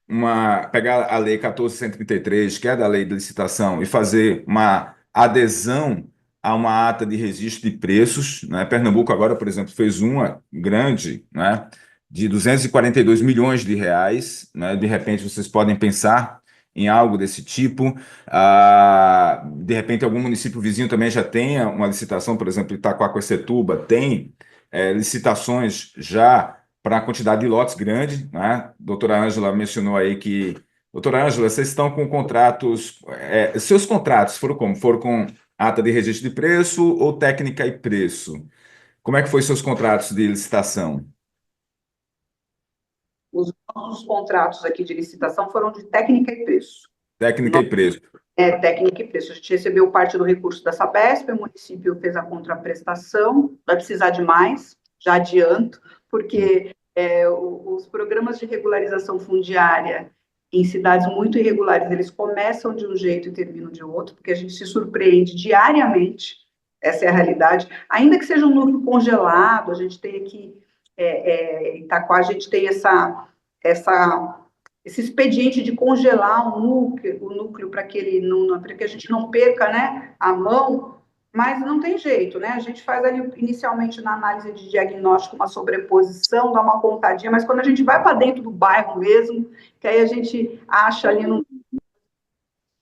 a Lei 14.133, que é da Lei de Licitação, e fazer uma adesão a uma ata de registro de preços, né? Pernambuco agora, por exemplo, fez uma grande, né, de 242 milhões de reais, né? De repente, vocês podem pensar em algo desse tipo. De repente, algum município vizinho também já tenha uma licitação, por exemplo, Itaquaquecetuba tem licitações já para a quantidade de lotes grande, né? Doutora Ângela mencionou aí que... Doutora Ângela, vocês estão com contratos... seus contratos foram como? Foram com ata de registro de preço ou técnica e preço? Como é que foi seus contratos de licitação? Os nossos contratos aqui de licitação foram de técnica e preço. Técnica e preço. Técnica e preço. A gente recebeu parte do recurso da Sabesp, o município fez a contraprestação, vai precisar de mais, já adianto, porque os programas de regularização fundiária em cidades muito irregulares, eles começam de um jeito e terminam de outro, porque a gente se surpreende diariamente, essa é a realidade, ainda que seja um núcleo congelado, a gente tem aqui, em Itaquá, a gente tem esse expediente de congelar o núcleo para que ele não, para que a gente não perca, né, a mão, mas não tem jeito, né? A gente faz ali inicialmente na análise de diagnóstico uma sobreposição, dá uma contadinha, mas quando a gente vai para dentro do bairro mesmo, que aí a gente acha ali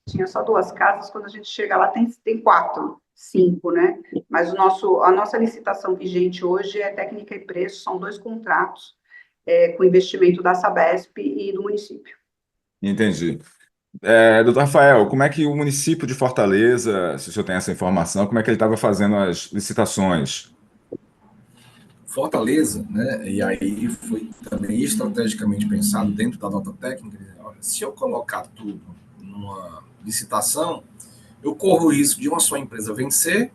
tinha só 2 casas, quando a gente chega lá tem 4, 5, né? Mas a nossa licitação vigente hoje é técnica e preço, são 2 contratos com investimento da Sabesp e do município. Entendi. Doutor Rafael, como é que o município de Fortaleza, se o senhor tem essa informação, como é que ele estava fazendo as licitações? Fortaleza, né? E aí foi também estrategicamente pensado dentro da nota técnica. Olha, se eu colocar tudo numa licitação, eu corro o risco de uma só empresa vencer,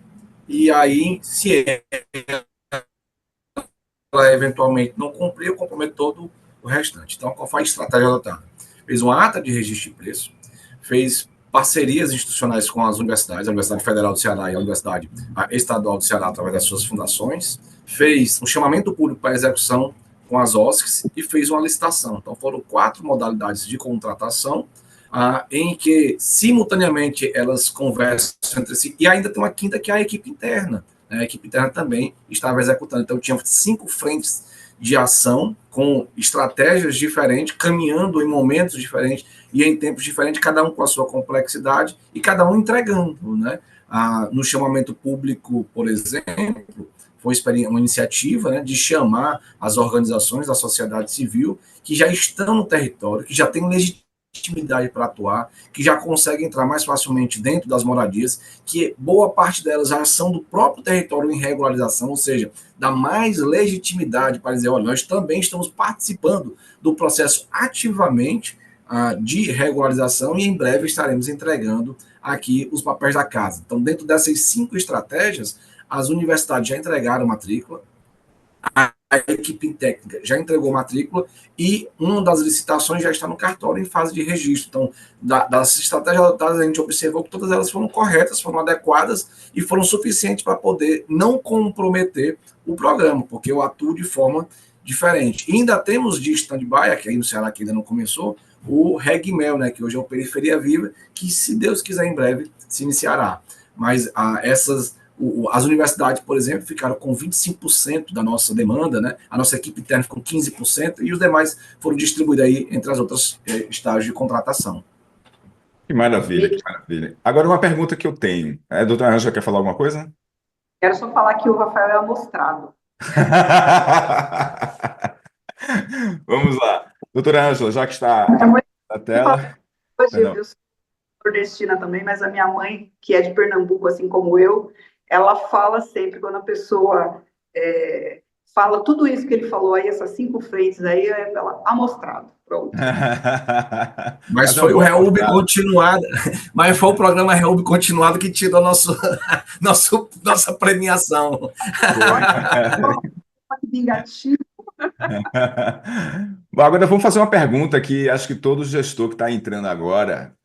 e aí, se ela eventualmente não cumprir, eu comprometo todo o restante. Então, qual foi a estratégia adotada? Fez uma ata de registro de preço, fez parcerias institucionais com as universidades, a Universidade Federal do Ceará e a Universidade Estadual do Ceará, através das suas fundações, fez um chamamento público para execução com as OSCs e fez uma licitação. Então, foram 4 modalidades de contratação, em que, simultaneamente, elas conversam entre si, e ainda tem uma quinta, que é a equipe interna. A equipe interna também estava executando. Então, tinha 5 frentes de ação com estratégias diferentes, caminhando em momentos diferentes e em tempos diferentes, cada um com a sua complexidade e cada um entregando, né? No chamamento público, por exemplo, foi uma iniciativa, né, de chamar as organizações da sociedade civil que já estão no território, que já têm legitimidade para atuar, que já conseguem entrar mais facilmente dentro das moradias, que boa parte delas já são do próprio território em regularização, ou seja, dá mais legitimidade para dizer, olha, nós também estamos participando do processo ativamente de regularização e em breve estaremos entregando aqui os papéis da casa. Então, dentro dessas 5 estratégias, as universidades já entregaram matrícula, a equipe técnica já entregou matrícula e uma das licitações já está no cartório em fase de registro. Então, das estratégias adotadas, a gente observou que todas elas foram corretas, foram adequadas e foram suficientes para poder não comprometer o programa, porque eu atuo de forma diferente. E ainda temos de stand-by, aqui aí no Ceará, que ainda não começou, o RegMel, né, que hoje é o Periferia Viva, que, se Deus quiser, em breve se iniciará. Mas as universidades, por exemplo, ficaram com 25% da nossa demanda, né? A nossa equipe interna ficou com 15% e os demais foram distribuídos aí entre as outras estágios de contratação. Que maravilha, que maravilha. Agora, uma pergunta que eu tenho. A doutora Ângela quer falar alguma coisa? Quero só falar que o Rafael é amostrado. Vamos lá. Doutora Ângela, já que está na tela. Hoje eu sou nordestina também, mas a minha mãe, que é de Pernambuco, assim como eu, ela fala sempre, quando a pessoa fala tudo isso que ele falou aí, essas 5 frentes aí, é pela amostrado. Pronto. Mas Mas é um foi o bom Reúbe amostrado. continuado, mas foi o programa Reúbe continuado que tirou nossa premiação. Que vingativo. Bom, agora vamos fazer uma pergunta que acho que todo gestor que está entrando agora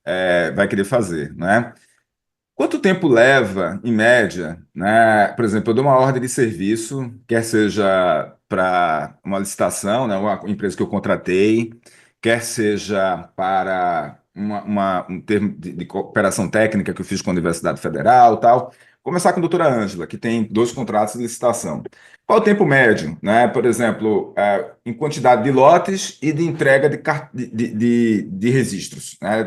vai querer fazer, né? Quanto tempo leva, em média, né? Por exemplo, eu dou uma ordem de serviço, quer seja para uma licitação, né? Uma empresa que eu contratei, quer seja para um termo de cooperação técnica que eu fiz com a Universidade Federal, tal. Começar com a doutora Ângela, que tem 2 contratos de licitação. Qual o tempo médio, né? Por exemplo, em quantidade de lotes e de entrega de registros, né?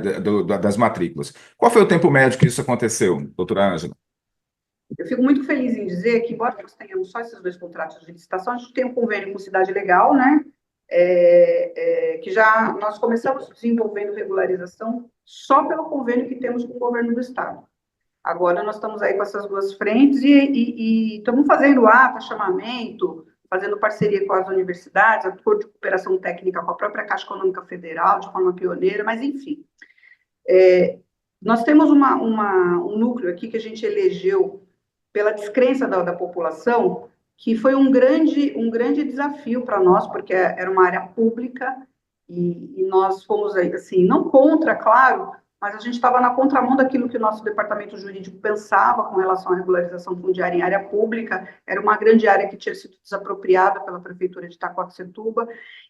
Das matrículas. Qual foi o tempo médio que isso aconteceu, doutora Ângela? Eu fico muito feliz em dizer que, embora nós tenhamos só esses 2 contratos de licitação, a gente tem um convênio com Cidade Legal, né? Que já nós começamos desenvolvendo regularização só pelo convênio que temos com o governo do Estado. Agora nós estamos aí com essas 2 frentes e estamos fazendo ata, chamamento, fazendo parceria com as universidades, acordo de cooperação técnica com a própria Caixa Econômica Federal, de forma pioneira, mas enfim. Nós temos um núcleo aqui que a gente elegeu pela descrença da população, que foi um grande desafio para nós, porque era uma área pública, e nós fomos aí, assim, não contra, claro, mas a gente estava na contramão daquilo que o nosso departamento jurídico pensava com relação à regularização fundiária em área pública. Era uma grande área que tinha sido desapropriada pela Prefeitura de Itacoaxetuba,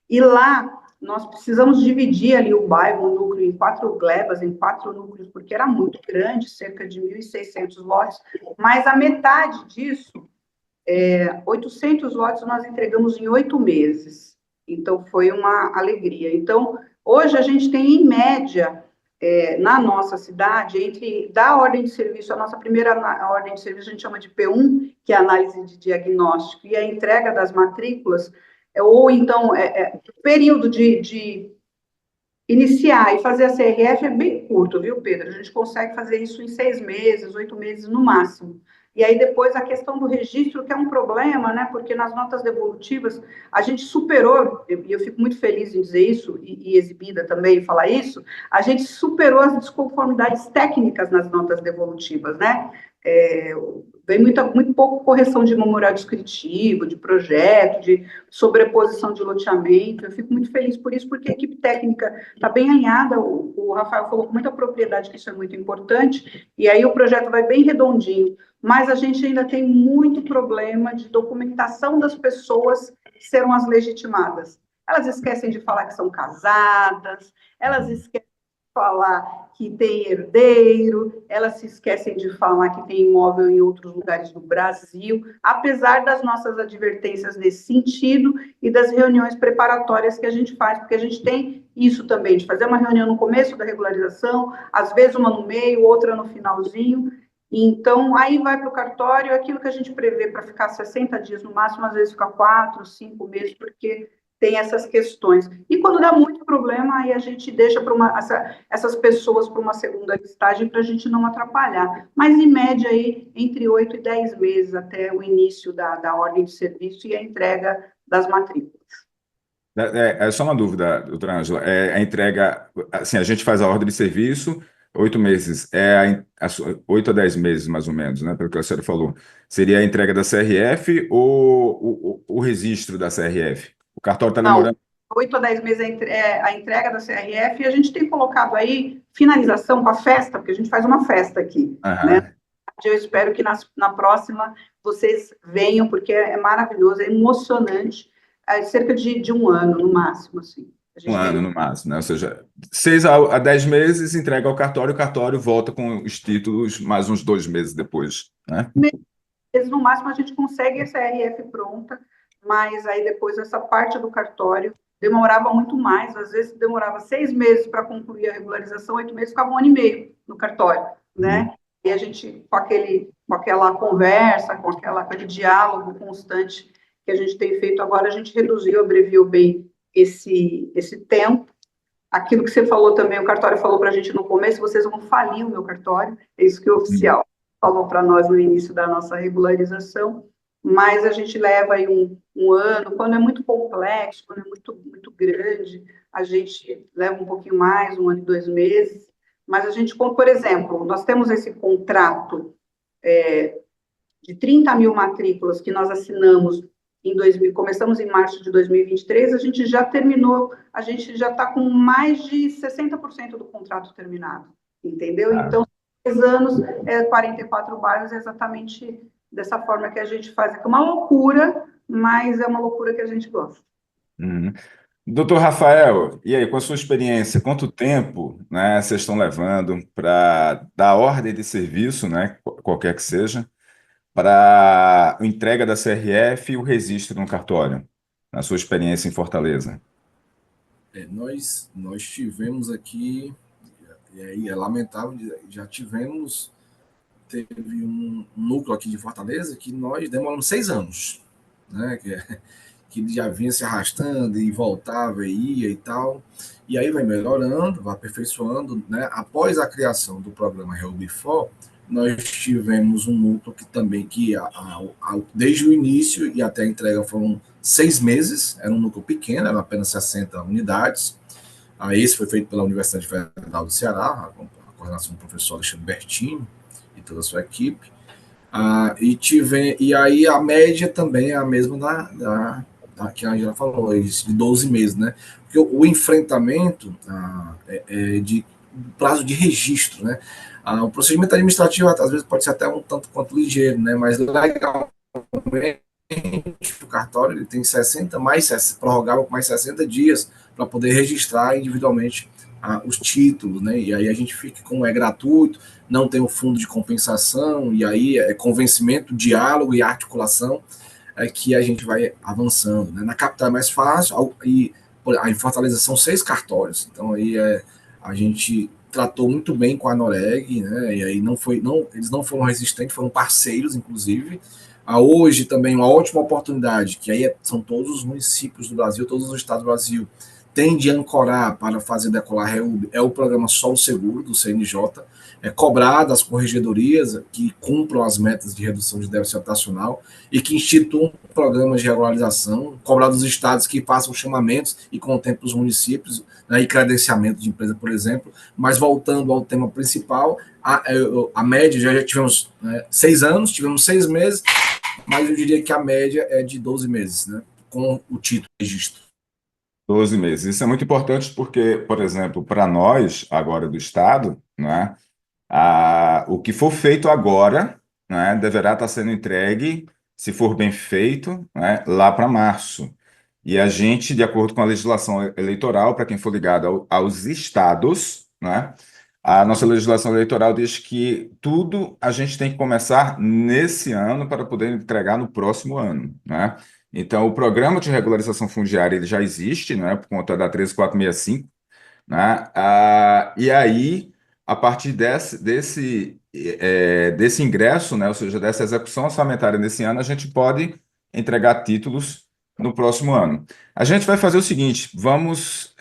e lá nós precisamos dividir ali o bairro, o núcleo, em 4 glebas, em 4 núcleos, porque era muito grande, cerca de 1.600 lotes, mas a metade disso, 800 lotes, nós entregamos em 8 meses. Então, foi uma alegria. Então, hoje a gente tem, em média, na nossa cidade, da ordem de serviço, a nossa primeira ordem de serviço a gente chama de P1, que é a análise de diagnóstico, e a entrega das matrículas, ou então, o período de iniciar e fazer a CRF é bem curto, viu, Pedro? A gente consegue fazer isso em 6 meses, 8 meses no máximo. E aí depois a questão do registro, que é um problema, né? Porque nas notas devolutivas a gente superou, e eu fico muito feliz em dizer isso, e exibida também falar isso, a gente superou as desconformidades técnicas nas notas devolutivas, né? Vem muito pouco correção de memorial descritivo, de projeto, de sobreposição de loteamento. Eu fico muito feliz por isso, porque a equipe técnica está bem alinhada. O Rafael falou com muita propriedade que isso é muito importante, e aí o projeto vai bem redondinho. Mas a gente ainda tem muito problema de documentação das pessoas que serão as legitimadas. Elas esquecem de falar que são casadas, elas esquecem de falar que tem herdeiro, elas se esquecem de falar que tem imóvel em outros lugares do Brasil, apesar das nossas advertências nesse sentido e das reuniões preparatórias que a gente faz, porque a gente tem isso também, de fazer uma reunião no começo da regularização, às vezes uma no meio, outra no finalzinho. Então, aí vai para o cartório, aquilo que a gente prevê para ficar 60 dias no máximo, às vezes fica 4, 5 meses, porque tem essas questões. E quando dá muito problema, aí a gente deixa essas pessoas para uma segunda listagem para a gente não atrapalhar. Mas, em média, aí, entre 8 e 10 meses até o início da ordem de serviço e a entrega das matrículas. É só uma dúvida, doutora Ângela. A entrega, assim, a gente faz a ordem de serviço, 8 meses, 8 a 10 meses, mais ou menos, né? Pelo que a senhora falou. Seria a entrega da CRF ou o registro da CRF? O cartório está Não, demorando. 8 a 10 meses a entrega da CRF, e a gente tem colocado aí finalização com a festa, porque a gente faz uma festa aqui, né? Aham. Eu espero que na próxima vocês venham, porque é maravilhoso, é emocionante, cerca de 1 ano, no máximo, assim. A Um gente ano tem no máximo, né? Ou seja, 6 a 10 meses entrega ao cartório, o cartório volta com os títulos mais uns 2 meses depois, né? meses, no máximo a gente consegue a CRF pronta, mas aí depois essa parte do cartório demorava muito mais, às vezes demorava 6 meses para concluir a regularização, 8 meses ficava 1 ano e meio no cartório, né? E a gente, com aquela conversa, com aquele diálogo constante que a gente tem feito agora, a gente reduziu, abreviou bem esse tempo. Aquilo que você falou também, o cartório falou para a gente no começo, vocês vão falir o meu cartório, é isso que o oficial falou para nós no início da nossa regularização, mas a gente leva aí um ano. Quando é muito complexo, quando é muito grande, a gente leva um pouquinho mais, um ano e 2 meses. Mas a gente, por exemplo, nós temos esse contrato de 30 mil matrículas que nós assinamos em 2000, começamos em março de 2023, a gente já terminou, a gente já está com mais de 60% do contrato terminado, entendeu? Ah, Então, 3 anos, 44 bairros, é exatamente dessa forma que a gente faz. É uma loucura, mas é uma loucura que a gente gosta. uhum. Doutor Rafael, e aí, com a sua experiência, quanto tempo, né, vocês estão levando para dar ordem de serviço, né, qualquer que seja, para a entrega da CRF e o registro no cartório, na sua experiência em Fortaleza? Nós tivemos aqui, e aí é lamentável, já teve um núcleo aqui de Fortaleza que nós demoramos 6 anos, né? Que ele já vinha se arrastando e voltava e ia e tal. E aí vai melhorando, vai aperfeiçoando, né? Após a criação do programa Reubifó, nós tivemos um núcleo que também, desde o início e até a entrega foram 6 meses, era um núcleo pequeno, eram apenas 60 unidades. Esse foi feito pela Universidade Federal do Ceará, a coordenação do professor Alexandre Bertini e toda a sua equipe. E aí a média também é a mesma da que a Angela falou, de 12 meses, né? Porque o enfrentamento é de prazo de registro, né? O procedimento administrativo às vezes pode ser até um tanto quanto ligeiro, né? Mas legalmente o cartório ele tem 60 prorrogável com mais 60 dias para poder registrar individualmente os títulos, né? E aí a gente fica, como é gratuito, não tem um fundo de compensação, e aí é convencimento, diálogo e articulação que a gente vai avançando, né? Na capital é mais fácil, e em Fortaleza são 6 cartórios, então aí a gente tratou muito bem com a Noreg, né? E aí eles não foram resistentes, foram parceiros, inclusive. Hoje também uma ótima oportunidade, que aí são todos os municípios do Brasil, todos os estados do Brasil, tem de ancorar para fazer decolar a REUB, é o programa Solo Seguro, do CNJ, cobrar das corregedorias que cumpram as metas de redução de déficit habitacional e que instituam programas de regularização, cobrar dos estados que façam chamamentos e contemplem os municípios, né, e credenciamento de empresa, por exemplo. Mas voltando ao tema principal, a média, já tivemos 6 anos, tivemos 6 meses, mas eu diria que a média é de 12 meses, né, com o título de registro. 12 meses. Isso é muito importante porque, por exemplo, para nós, agora do Estado, né, o que for feito agora, né, deverá estar sendo entregue, se for bem feito, né, lá para março. E a gente, de acordo com a legislação eleitoral, para quem for ligado aos estados, né, a nossa legislação eleitoral diz que tudo a gente tem que começar nesse ano para poder entregar no próximo ano, né? Então, o programa de regularização fundiária ele já existe, né, por conta da 13465, né? E aí, a partir desse ingresso, né, ou seja, dessa execução orçamentária nesse ano, a gente pode entregar títulos no próximo ano. A gente vai fazer o seguinte: vamos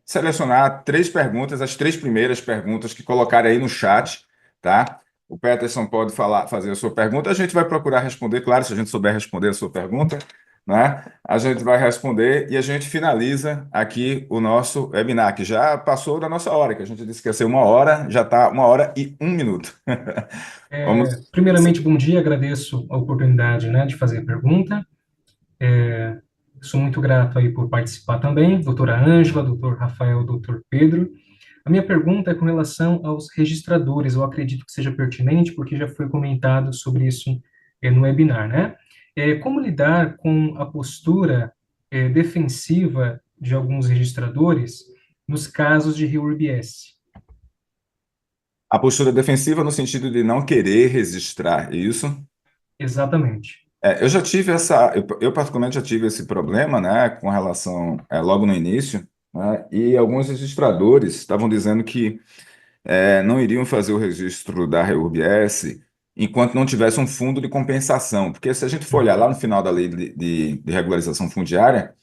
selecionar 3 perguntas, as 3 primeiras perguntas que colocarem aí no chat, tá? O Peterson pode fazer a sua pergunta, a gente vai procurar responder, claro, se a gente souber responder a sua pergunta, né? A gente vai responder e a gente finaliza aqui o nosso webinar, que já passou da nossa hora, que a gente disse que ia ser 1 hora, já está 1 hora e 1 minuto. Vamos. Primeiramente, bom dia, agradeço a oportunidade, né, de fazer a pergunta. Sou muito grato aí por participar também, doutora Ângela, doutor Rafael, doutor Pedro. A minha pergunta é com relação aos registradores, eu acredito que seja pertinente, porque já foi comentado sobre isso no webinar, né? Como lidar com a postura defensiva de alguns registradores nos casos de REURB-S? A postura defensiva no sentido de não querer registrar, é isso? Exatamente. Eu já tive eu particularmente já tive esse problema, né, com relação, logo no início, né, e alguns registradores estavam dizendo que não iriam fazer o registro da REURB-S enquanto não tivesse um fundo de compensação, porque se a gente for olhar lá no final da lei de regularização fundiária,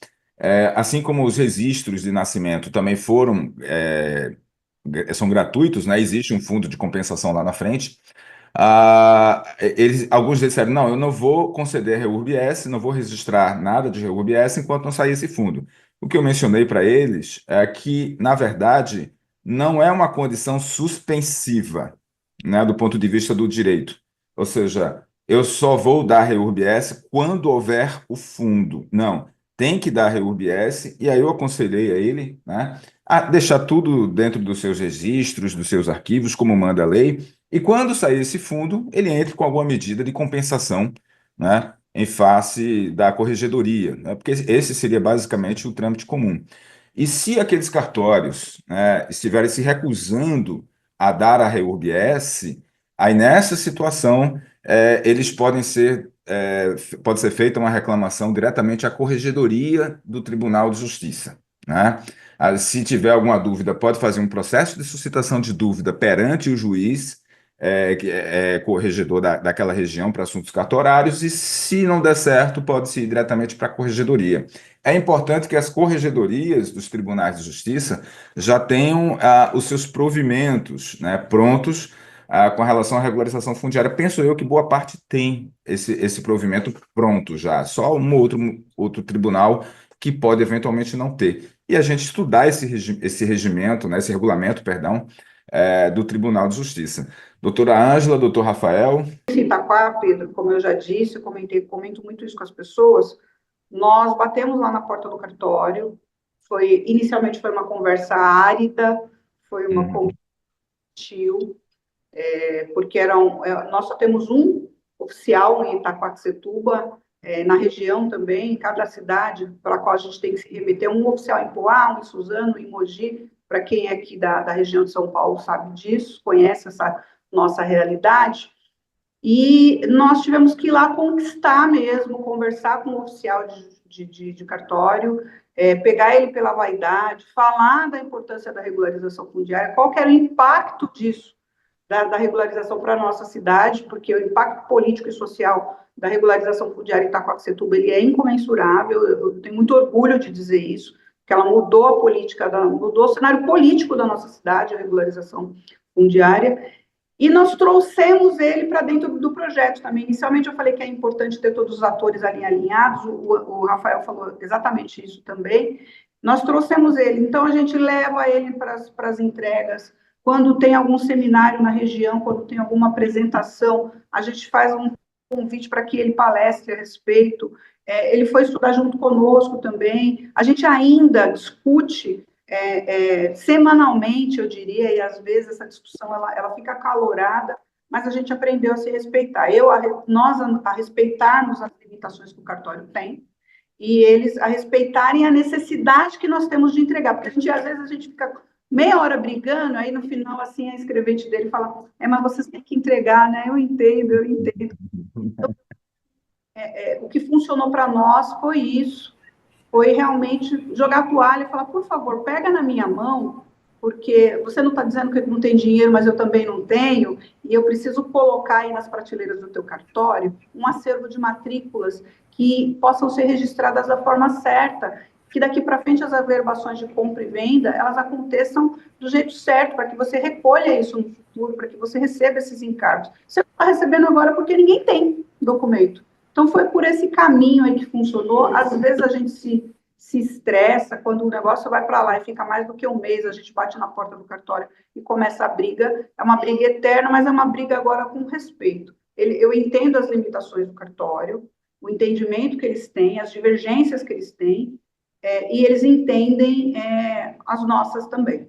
assim como os registros de nascimento também são gratuitos, né, existe um fundo de compensação lá na frente, Alguns disseram, não, eu não vou conceder REURB-S, não vou registrar nada de REURB-S enquanto não sair esse fundo. O que eu mencionei para eles é que, na verdade, não é uma condição suspensiva, né, do ponto de vista do direito. Ou seja, eu só vou dar REURB-S quando houver o fundo. Não, tem que dar REURB-S, e aí eu aconselhei a ele, né, a deixar tudo dentro dos seus registros, dos seus arquivos, como manda a lei, e quando sair esse fundo, ele entra com alguma medida de compensação, né, em face da corregedoria, né, porque esse seria basicamente o trâmite comum. E se aqueles cartórios, né, estiverem se recusando a dar a REURB-S, aí nessa situação eles pode ser feita uma reclamação diretamente à corregedoria do Tribunal de Justiça, né? Se tiver alguma dúvida, pode fazer um processo de suscitação de dúvida perante o juiz, que é corregedor daquela região para assuntos cartorários, e se não der certo, pode-se ir diretamente para a corregedoria. É importante que as corregedorias dos tribunais de justiça já tenham os seus provimentos, né, prontos, com relação à regularização fundiária. Penso eu que boa parte tem esse provimento pronto já, só um outro tribunal que pode eventualmente não ter. E a gente estudar esse regimento, né, esse regulamento, perdão, do Tribunal de Justiça. Doutora Ângela, doutor Rafael. Em Itaquá, Pedro, como eu já disse, eu comento muito isso com as pessoas, nós batemos lá na porta do cartório, inicialmente foi uma conversa árida, foi uma conversa gentil, porque nós só temos um oficial em Itaquaquecetuba, na região também, em cada cidade para a qual a gente tem que se remeter, um oficial em Poá, um em Suzano, em Mogi, para quem é aqui da região de São Paulo sabe disso, conhece essa nossa realidade, e nós tivemos que ir lá conquistar mesmo, conversar com o oficial de cartório, pegar ele pela vaidade, falar da importância da regularização fundiária, qual que era o impacto disso, da regularização para a nossa cidade, porque o impacto político e social da regularização fundiária em Itaquaquecetuba, ele é incomensurável, eu tenho muito orgulho de dizer isso, que ela mudou a política, mudou o cenário político da nossa cidade, a regularização fundiária, e nós trouxemos ele para dentro do projeto também. Inicialmente eu falei que é importante ter todos os atores ali alinhados, o Rafael falou exatamente isso também. Nós trouxemos ele, então a gente leva ele para as entregas. Quando tem algum seminário na região, quando tem alguma apresentação, a gente faz um convite para que ele palestre a respeito. Ele foi estudar junto conosco também. A gente ainda discute semanalmente, eu diria, e às vezes essa discussão ela fica acalorada, mas a gente aprendeu a se respeitar. Nós a respeitarmos as limitações que o cartório tem, e eles a respeitarem a necessidade que nós temos de entregar, porque às vezes a gente fica meia hora brigando, aí no final, assim, a escrevente dele fala, mas vocês têm que entregar, né? Eu entendo. Então, o que funcionou para nós foi isso, foi realmente jogar a toalha e falar, por favor, pega na minha mão, porque você não está dizendo que não tem dinheiro, mas eu também não tenho, e eu preciso colocar aí nas prateleiras do teu cartório um acervo de matrículas que possam ser registradas da forma certa, que daqui para frente as averbações de compra e venda, elas aconteçam do jeito certo, para que você recolha isso no futuro, para que você receba esses encargos. Você não está recebendo agora porque ninguém tem documento. Então, foi por esse caminho aí que funcionou. Às vezes a gente se estressa, quando o negócio vai para lá e fica mais do que um mês, a gente bate na porta do cartório e começa a briga. É uma briga eterna, mas é uma briga agora com respeito. Eu entendo as limitações do cartório, o entendimento que eles têm, as divergências que eles têm, e eles entendem as nossas também.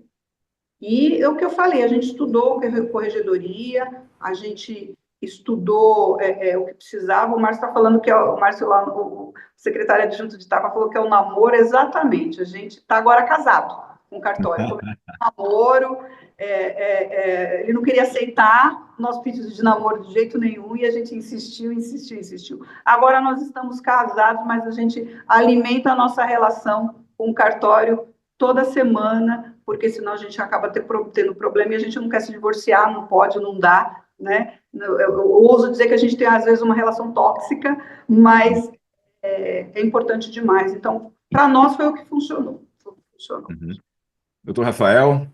E é o que eu falei, a gente estudou corregedoria, a gente estudou o que precisava. O Márcio está falando que o Márcio lá, o secretário adjunto de Itaquá, falou que é o namoro, exatamente. A gente está agora casado com o cartório. Começou o namoro, ele não queria aceitar nosso pedido de namoro de jeito nenhum, e a gente insistiu. Agora nós estamos casados, mas a gente alimenta a nossa relação com o cartório toda semana, porque senão a gente acaba tendo problema e a gente não quer se divorciar, não pode, não dá, né? Eu ouso dizer que a gente tem, às vezes, uma relação tóxica, mas é importante demais. Então, para nós foi o que funcionou. Uhum. Doutor Rafael?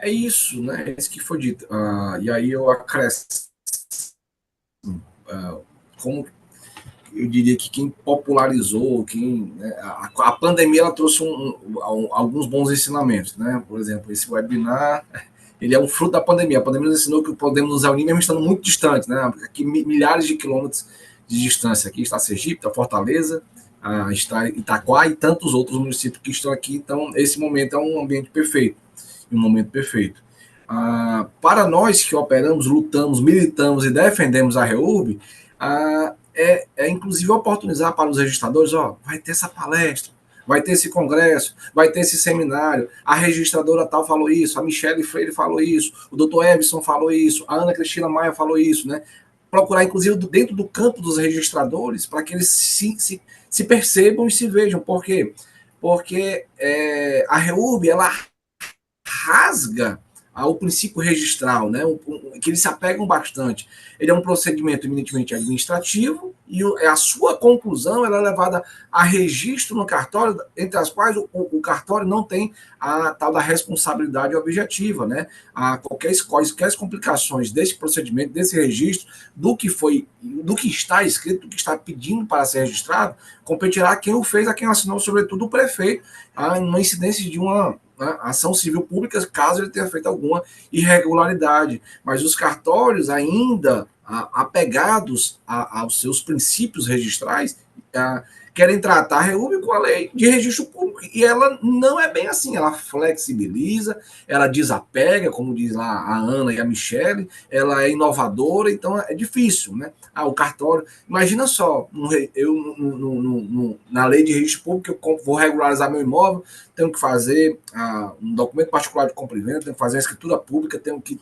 é isso, né? É isso que foi dito. E aí eu acrescento, como eu diria que quem popularizou, né, a pandemia ela trouxe alguns bons ensinamentos, né? Por exemplo, esse webinar, ele é um fruto da pandemia. A pandemia nos ensinou que podemos nos reunir mesmo estando muito distantes, né? Aqui milhares de quilômetros de distância. Aqui está Sergipe, está Fortaleza, está Itaquá e tantos outros municípios que estão aqui. Então, esse momento é um ambiente perfeito, um momento perfeito. Para nós que operamos, lutamos, militamos e defendemos a REURB, inclusive oportunizar para os registradores, vai ter essa palestra, vai ter esse congresso, vai ter esse seminário, a registradora tal falou isso, a Michele Freire falou isso, o doutor Everson falou isso, a Ana Cristina Maia falou isso, né? Procurar, inclusive, dentro do campo dos registradores, para que eles se percebam e se vejam. Por quê? Porque a REURB, ela rasga ao princípio registral, né, que eles se apegam bastante. Ele é um procedimento eminentemente administrativo e a sua conclusão ela é levada a registro no cartório, entre as quais o cartório não tem a tal da responsabilidade objetiva, né? Qualquer complicações desse procedimento, desse registro, do que está escrito, do que está pedindo para ser registrado, competirá a quem o fez, a quem assinou, sobretudo o prefeito, numa incidência de uma ação civil pública, caso ele tenha feito alguma irregularidade. Mas os cartórios, ainda apegados aos seus princípios registrais, querem tratar a REURB com a lei de registro público, e ela não é bem assim, ela flexibiliza, ela desapega, como diz lá a Ana e a Michele, ela é inovadora, então é difícil, né? O cartório, imagina só, na lei de registro público, eu vou regularizar meu imóvel, tenho que fazer um documento particular de compra e venda, tenho que fazer a escritura pública, tenho que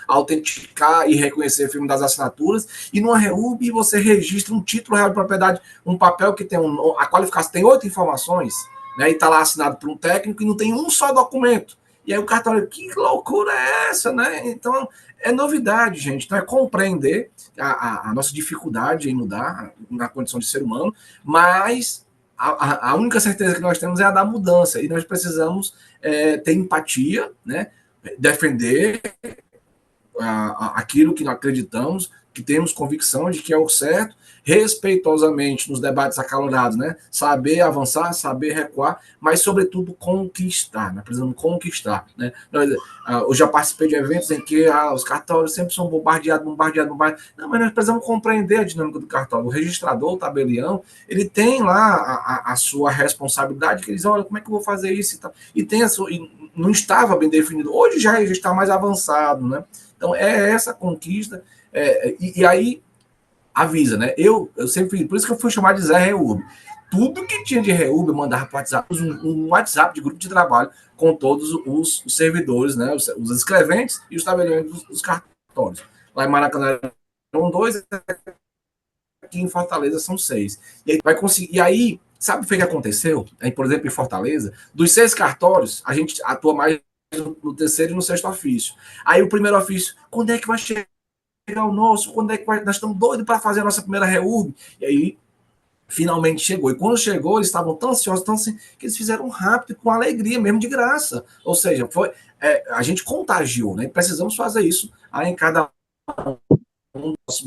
autenticar e reconhecer o firme das assinaturas, e numa REURB você registra um título real de propriedade, um papel que tem a qualificação tem 8 informações, né, e está lá assinado por um técnico e não tem um só documento. E aí o cartório, que loucura é essa, né? Então, é novidade, gente. Então, é compreender a nossa dificuldade em mudar na condição de ser humano, mas a única certeza que nós temos é a da mudança, e nós precisamos ter empatia, né? Defender aquilo que nós acreditamos, que temos convicção de que é o certo, respeitosamente nos debates acalorados, né? Saber avançar, saber recuar, mas sobretudo conquistar, né? Precisamos conquistar, né? Eu já participei de eventos em que os cartórios sempre são bombardeados. Não, mas nós precisamos compreender a dinâmica do cartório. O registrador, o tabelião, ele tem lá a sua responsabilidade, que eles, olha, como é que eu vou fazer isso e tal. E não estava bem definido. Hoje já está mais avançado, né? Então, é essa conquista. E aí, avisa, né? Eu sempre fiz, por isso que eu fui chamar de Zé REURB. Tudo que tinha de REURB eu mandava para o WhatsApp, um WhatsApp de grupo de trabalho com todos os servidores, né? Os escreventes e os tabeliões dos cartórios. Lá em Maracanã eram 2, aqui em Fortaleza são 6. E aí vai conseguir. E aí, sabe o que aconteceu? Aí, por exemplo, em Fortaleza, dos 6 cartórios, a gente atua mais no terceiro e no sexto ofício. Aí o primeiro ofício, quando é que vai chegar o nosso? Quando é que nós estamos doidos para fazer a nossa primeira REURB? E aí, finalmente chegou. E quando chegou, eles estavam tão ansiosos, tão assim, que eles fizeram rápido, com alegria, mesmo de graça. Ou seja, a gente contagiou, né? Precisamos fazer isso aí em cada um dos.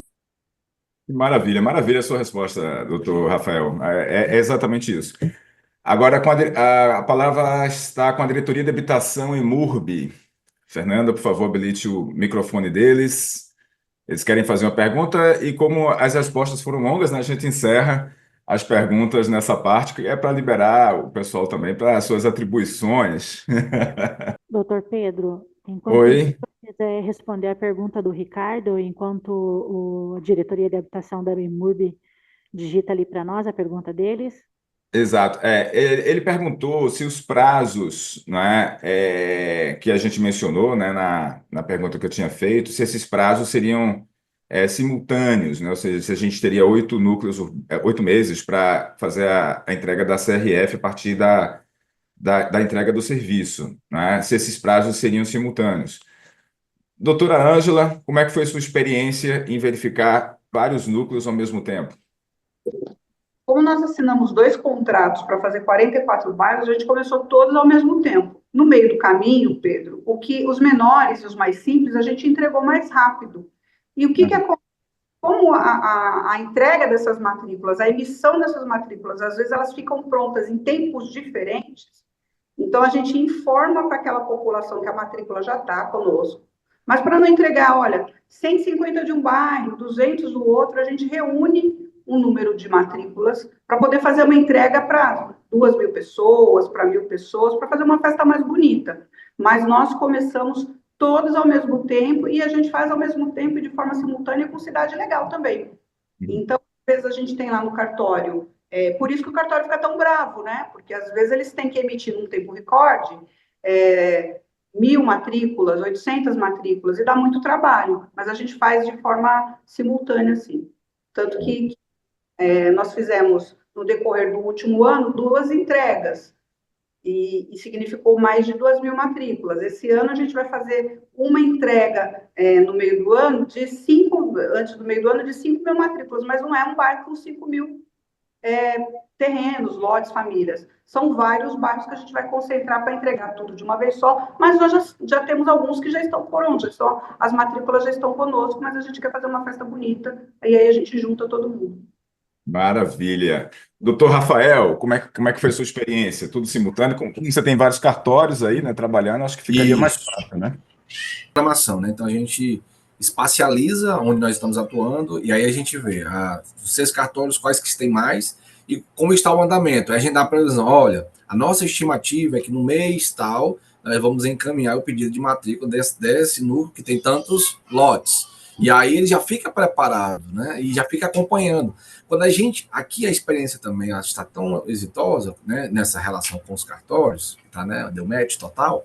Maravilha, maravilha a sua resposta, doutor Rafael. É exatamente isso. Agora, a palavra está com a Diretoria de Habitação e MURB. Fernanda, por favor, habilite o microfone deles. Eles querem fazer uma pergunta e, como as respostas foram longas, né, a gente encerra as perguntas nessa parte, que é para liberar o pessoal também para as suas atribuições. Doutor Pedro, enquanto o Oi, senhor quiser responder a pergunta do Ricardo, enquanto a diretoria de habitação da MURB digita ali para nós a pergunta deles. exato. Ele perguntou se os prazos, né, que a gente mencionou, né, na pergunta que eu tinha feito, se esses prazos seriam simultâneos, né? Ou seja, se a gente teria 8 núcleos, 8 meses para fazer a entrega da CRF a partir da entrega do serviço, né? Se esses prazos seriam simultâneos. Doutora Ângela, como é que foi sua experiência em verificar vários núcleos ao mesmo tempo? Como nós assinamos 2 contratos para fazer 44 bairros, a gente começou todos ao mesmo tempo. no meio do caminho, Pedro, o que os menores e os mais simples a gente entregou mais rápido. E o que acontece? Como a entrega dessas matrículas, a emissão dessas matrículas, às vezes elas ficam prontas em tempos diferentes, então a gente informa para aquela população que a matrícula já está conosco, mas para não entregar, olha, 150 de um bairro, 200 do outro, a gente reúne um número de matrículas para poder fazer uma entrega para 2.000 pessoas, para 1.000 pessoas, para fazer uma festa mais bonita. Mas nós começamos todos ao mesmo tempo, e a gente faz ao mesmo tempo e de forma simultânea com Cidade Legal também. Então, às vezes a gente tem lá no cartório, por isso que o cartório fica tão bravo, né? Porque às vezes eles têm que emitir num tempo recorde 1.000 matrículas, 800 matrículas, e dá muito trabalho, mas a gente faz de forma simultânea, assim. Tanto que nós fizemos, no decorrer do último ano, 2 entregas, e significou mais de 2.000 matrículas. Esse ano a gente vai fazer uma entrega no meio do ano antes do meio do ano, de 5.000 matrículas, mas não é um bairro com 5.000 terrenos, lotes, famílias. São vários bairros que a gente vai concentrar para entregar tudo de uma vez só, mas nós já temos alguns que já estão prontos, as matrículas já estão conosco, mas a gente quer fazer uma festa bonita, e aí a gente junta todo mundo. Maravilha. Doutor Rafael, como é que foi a sua experiência? Tudo simultâneo? Como você tem vários cartórios aí, né, trabalhando, acho que ficaria mais fácil, né? Programação, né? Então a gente espacializa onde nós estamos atuando e aí a gente vê os 6 cartórios, quais que tem mais e como está o andamento. Aí a gente dá a previsão, olha, a nossa estimativa é que no mês tal nós vamos encaminhar o pedido de matrícula desse núcleo que tem tantos lotes. E aí ele já fica preparado, né? E já fica acompanhando. Quando aqui a experiência também está tão exitosa, né, nessa relação com os cartórios, tá, né, deu match total,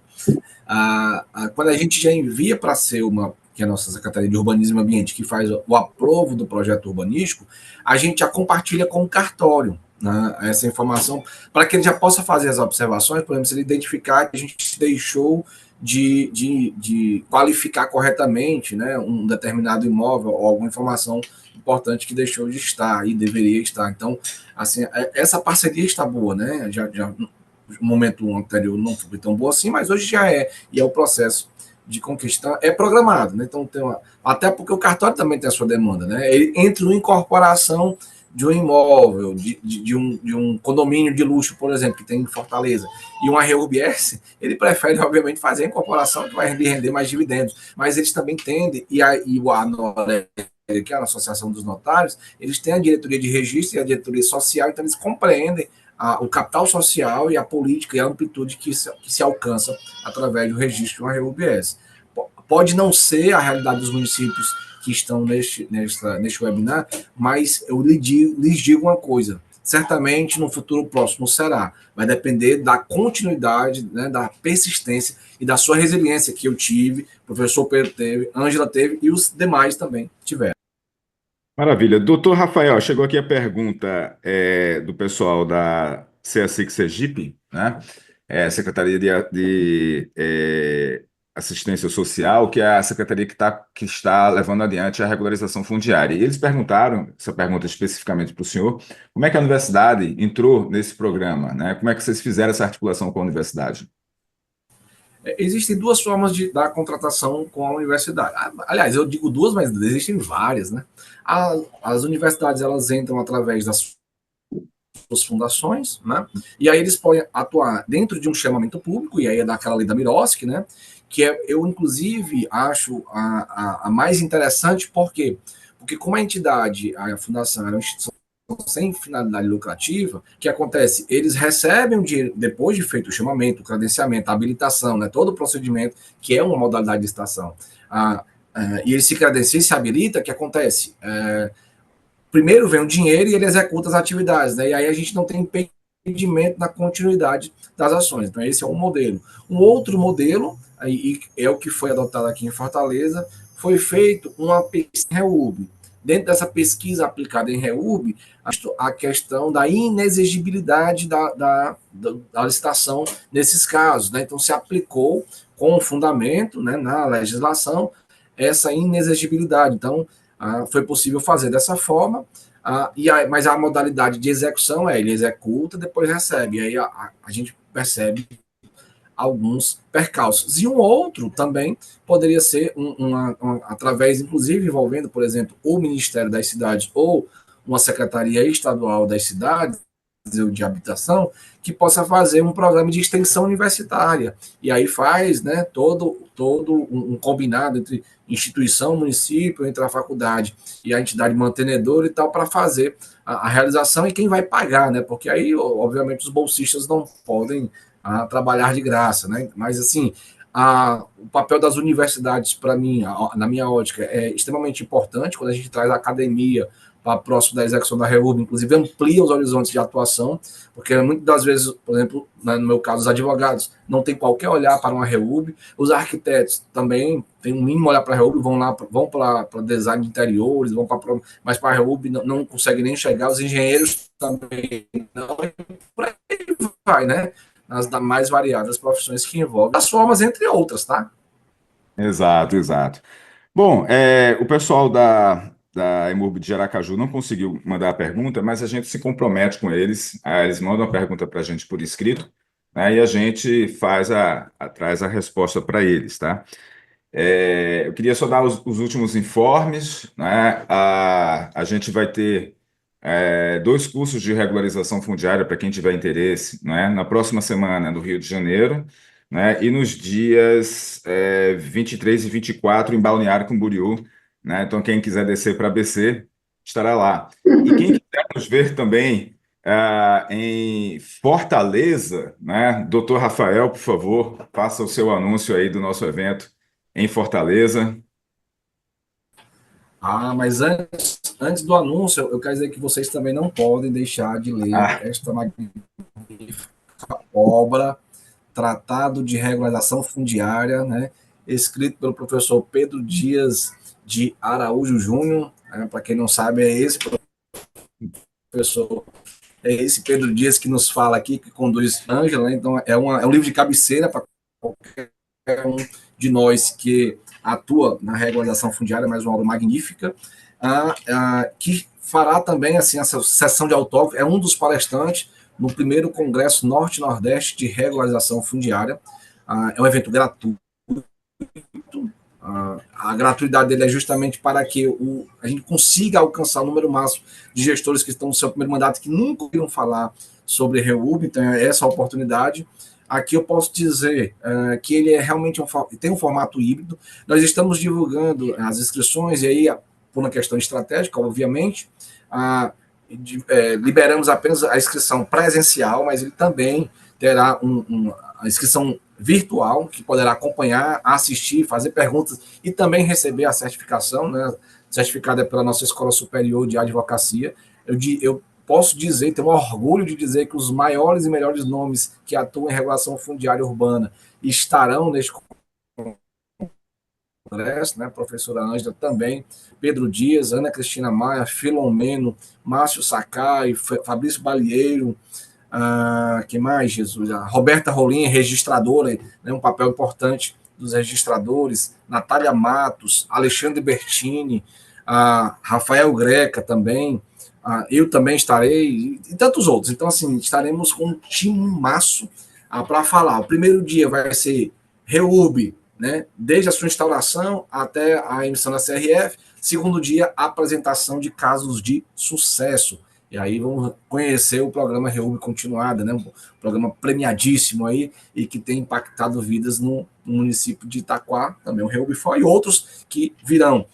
quando a gente já envia para a SEUMA, que é a nossa Secretaria de Urbanismo e Ambiente, que faz o aprovo do projeto urbanístico, a gente já compartilha com o cartório, né, essa informação, para que ele já possa fazer as observações, por exemplo, se ele identificar que a gente deixou de qualificar corretamente, né, um determinado imóvel ou alguma informação importante que deixou de estar e deveria estar. Então, assim, essa parceria está boa, né? Já no momento anterior não foi tão boa assim, mas hoje já é, e é o processo de conquista é programado, né? Então, até porque o cartório também tem a sua demanda, né? Ele, entre uma incorporação de um imóvel, de um condomínio de luxo, por exemplo, que tem em Fortaleza, e uma RUBS, ele prefere, obviamente, fazer a incorporação que vai render mais dividendos. Mas eles também tendem, e o ANORE, que é a Associação dos Notários, eles têm a diretoria de registro e a diretoria social, então eles compreendem o capital social e a política e a amplitude que se alcança através do registro de uma RUBS. Pode não ser a realidade dos municípios que estão neste webinar, mas eu lhes digo uma coisa, certamente no futuro próximo será, vai depender da continuidade, né, da persistência e da sua resiliência que eu tive, o professor Pedro teve, Ângela teve e os demais também tiveram. Maravilha. Doutor Rafael, chegou aqui a pergunta do pessoal da CACIC Sergipe, né? Secretaria de Assistência Social, que é a secretaria que está levando adiante a regularização fundiária. E eles perguntaram, essa pergunta especificamente para o senhor, como é que a universidade entrou nesse programa, né? Como é que vocês fizeram essa articulação com a universidade? Existem 2 formas da contratação com a universidade. Aliás, eu digo 2, mas existem várias, né? As universidades, elas entram através das suas fundações, né? E aí eles podem atuar dentro de um chamamento público, e aí é daquela lei da Miroski, né? Que eu, inclusive, acho a mais interessante, por quê? Porque como a entidade, a fundação, é uma instituição sem finalidade lucrativa, o que acontece? Eles recebem o dinheiro depois de feito o chamamento, o credenciamento, a habilitação, né, todo o procedimento, que é uma modalidade de licitação, e ele se credencia e se habilita, o que acontece? Primeiro vem o dinheiro e ele executa as atividades, né, e aí a gente não tem impedimento na continuidade das ações. Então, esse é um modelo. Um outro modelo, e é o que foi adotado aqui em Fortaleza, foi feito uma pesquisa em REURB. Dentro dessa pesquisa aplicada em REURB, a questão da inexigibilidade da licitação nesses casos, né? Então, se aplicou com fundamento, né, na legislação essa inexigibilidade. Então, foi possível fazer dessa forma, mas a modalidade de execução ele executa, depois recebe. E aí a gente percebe alguns percalços. E um outro também poderia ser através, inclusive, envolvendo, por exemplo, o Ministério das Cidades ou uma Secretaria Estadual das Cidades, de habitação, que possa fazer um programa de extensão universitária. E aí faz, né, todo um combinado entre instituição, município, entre a faculdade e a entidade mantenedora e tal, para fazer a realização e quem vai pagar, né? Porque aí, obviamente, os bolsistas não podem trabalhar de graça, né? Mas, assim, o papel das universidades, para mim, na minha ótica, é extremamente importante quando a gente traz a academia para próximo da execução da REURB, inclusive amplia os horizontes de atuação, porque muitas das vezes, por exemplo, no meu caso, os advogados não têm qualquer olhar para uma REURB, os arquitetos também têm um mínimo olhar para a REURB, vão para design de interiores, mas para a REURB não conseguem nem chegar, os engenheiros também não, e por aí vai, né? Nas mais variadas profissões que envolvem as formas, entre outras, tá? Exato, exato. Bom, o pessoal da EMURB de Aracaju não conseguiu mandar a pergunta, mas a gente se compromete com eles. Eles mandam a pergunta para a gente por escrito, né, e a gente traz a resposta para eles, tá? Eu queria só dar os últimos informes, né? A gente vai ter 2 cursos de regularização fundiária para quem tiver interesse, né? Na próxima semana, no Rio de Janeiro, né? E nos dias 23 e 24 em Balneário Camboriú, né? Então, quem quiser descer para ABC, estará lá. E quem quiser nos ver também em Fortaleza, né? Doutor Rafael, por favor, faça o seu anúncio aí do nosso evento em Fortaleza. Mas antes do anúncio, eu quero dizer que vocês também não podem deixar de ler Ah, esta magnífica obra, Tratado de Regularização Fundiária, né, escrito pelo professor Pedro Dias de Araújo Júnior. Para quem não sabe, professor, é esse Pedro Dias que nos fala aqui, que conduz Ângela, né? Então é um livro de cabeceira para qualquer um de nós que atua na regularização fundiária, mais uma obra magnífica, que fará também assim, essa sessão de autógrafo, é um dos palestrantes no primeiro Congresso Norte-Nordeste de Regularização Fundiária. É um evento gratuito. A gratuidade dele é justamente para que a gente consiga alcançar o número máximo de gestores que estão no seu primeiro mandato, que nunca ouviram falar sobre REURB, então é essa a oportunidade. Aqui eu posso dizer que ele é realmente tem um formato híbrido. Nós estamos divulgando as inscrições, e aí, por uma questão estratégica, obviamente, liberamos apenas a inscrição presencial, mas ele também terá a inscrição virtual, que poderá acompanhar, assistir, fazer perguntas e também receber a certificação, né? Certificada pela nossa Escola Superior de Advocacia. Eu posso dizer, tenho orgulho de dizer que os maiores e melhores nomes que atuam em regulação fundiária urbana estarão neste congresso, né? Professora Ângela também, Pedro Dias, Ana Cristina Maia, Filomeno, Márcio Sakai, Fabrício Balieiro, que mais, Jesus? A Roberta Rolim, registradora, né, um papel importante dos registradores, Natália Matos, Alexandre Bertini, Rafael Greca também, eu também estarei, e tantos outros. Então, assim, estaremos com um timaço para falar. O primeiro dia vai ser REURB, né, desde a sua instauração até a emissão da CRF. Segundo dia, apresentação de casos de sucesso. E aí vamos conhecer o programa REURB Continuada, né? Um programa premiadíssimo aí e que tem impactado vidas no município de Itaquá, também o REURB FOR, e outros que virão.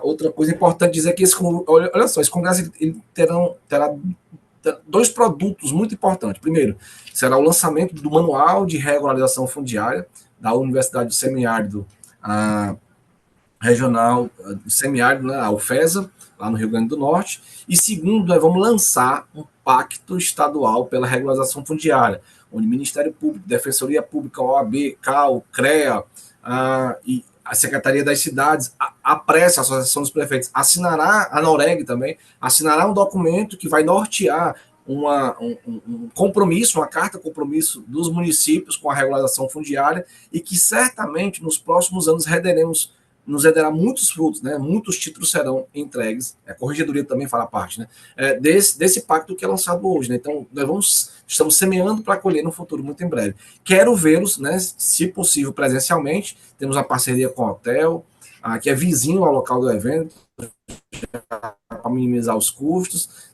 Outra coisa importante dizer que olha só, esse congresso ele terá 2 produtos muito importantes. Primeiro, será o lançamento do Manual de Regularização Fundiária da Universidade do Semiárido Regional do Semiárido, né, a UFESA, lá no Rio Grande do Norte. E segundo, nós vamos lançar um pacto estadual pela regularização fundiária, onde Ministério Público, Defensoria Pública, OAB, CAL, CREA e a Secretaria das Cidades, a Prece, a Associação dos Prefeitos, assinará, a Noreg também, assinará um documento que vai nortear um compromisso, uma carta compromisso dos municípios com a regularização fundiária e que certamente nos próximos anos nos renderá muitos frutos, né? Muitos títulos serão entregues, a corregedoria também fala parte, né? Desse pacto que é lançado hoje, né? Então, estamos semeando para colher no futuro, muito em breve. Quero vê-los, né? Se possível, presencialmente. Temos a parceria com o hotel, que é vizinho ao local do evento, para minimizar os custos.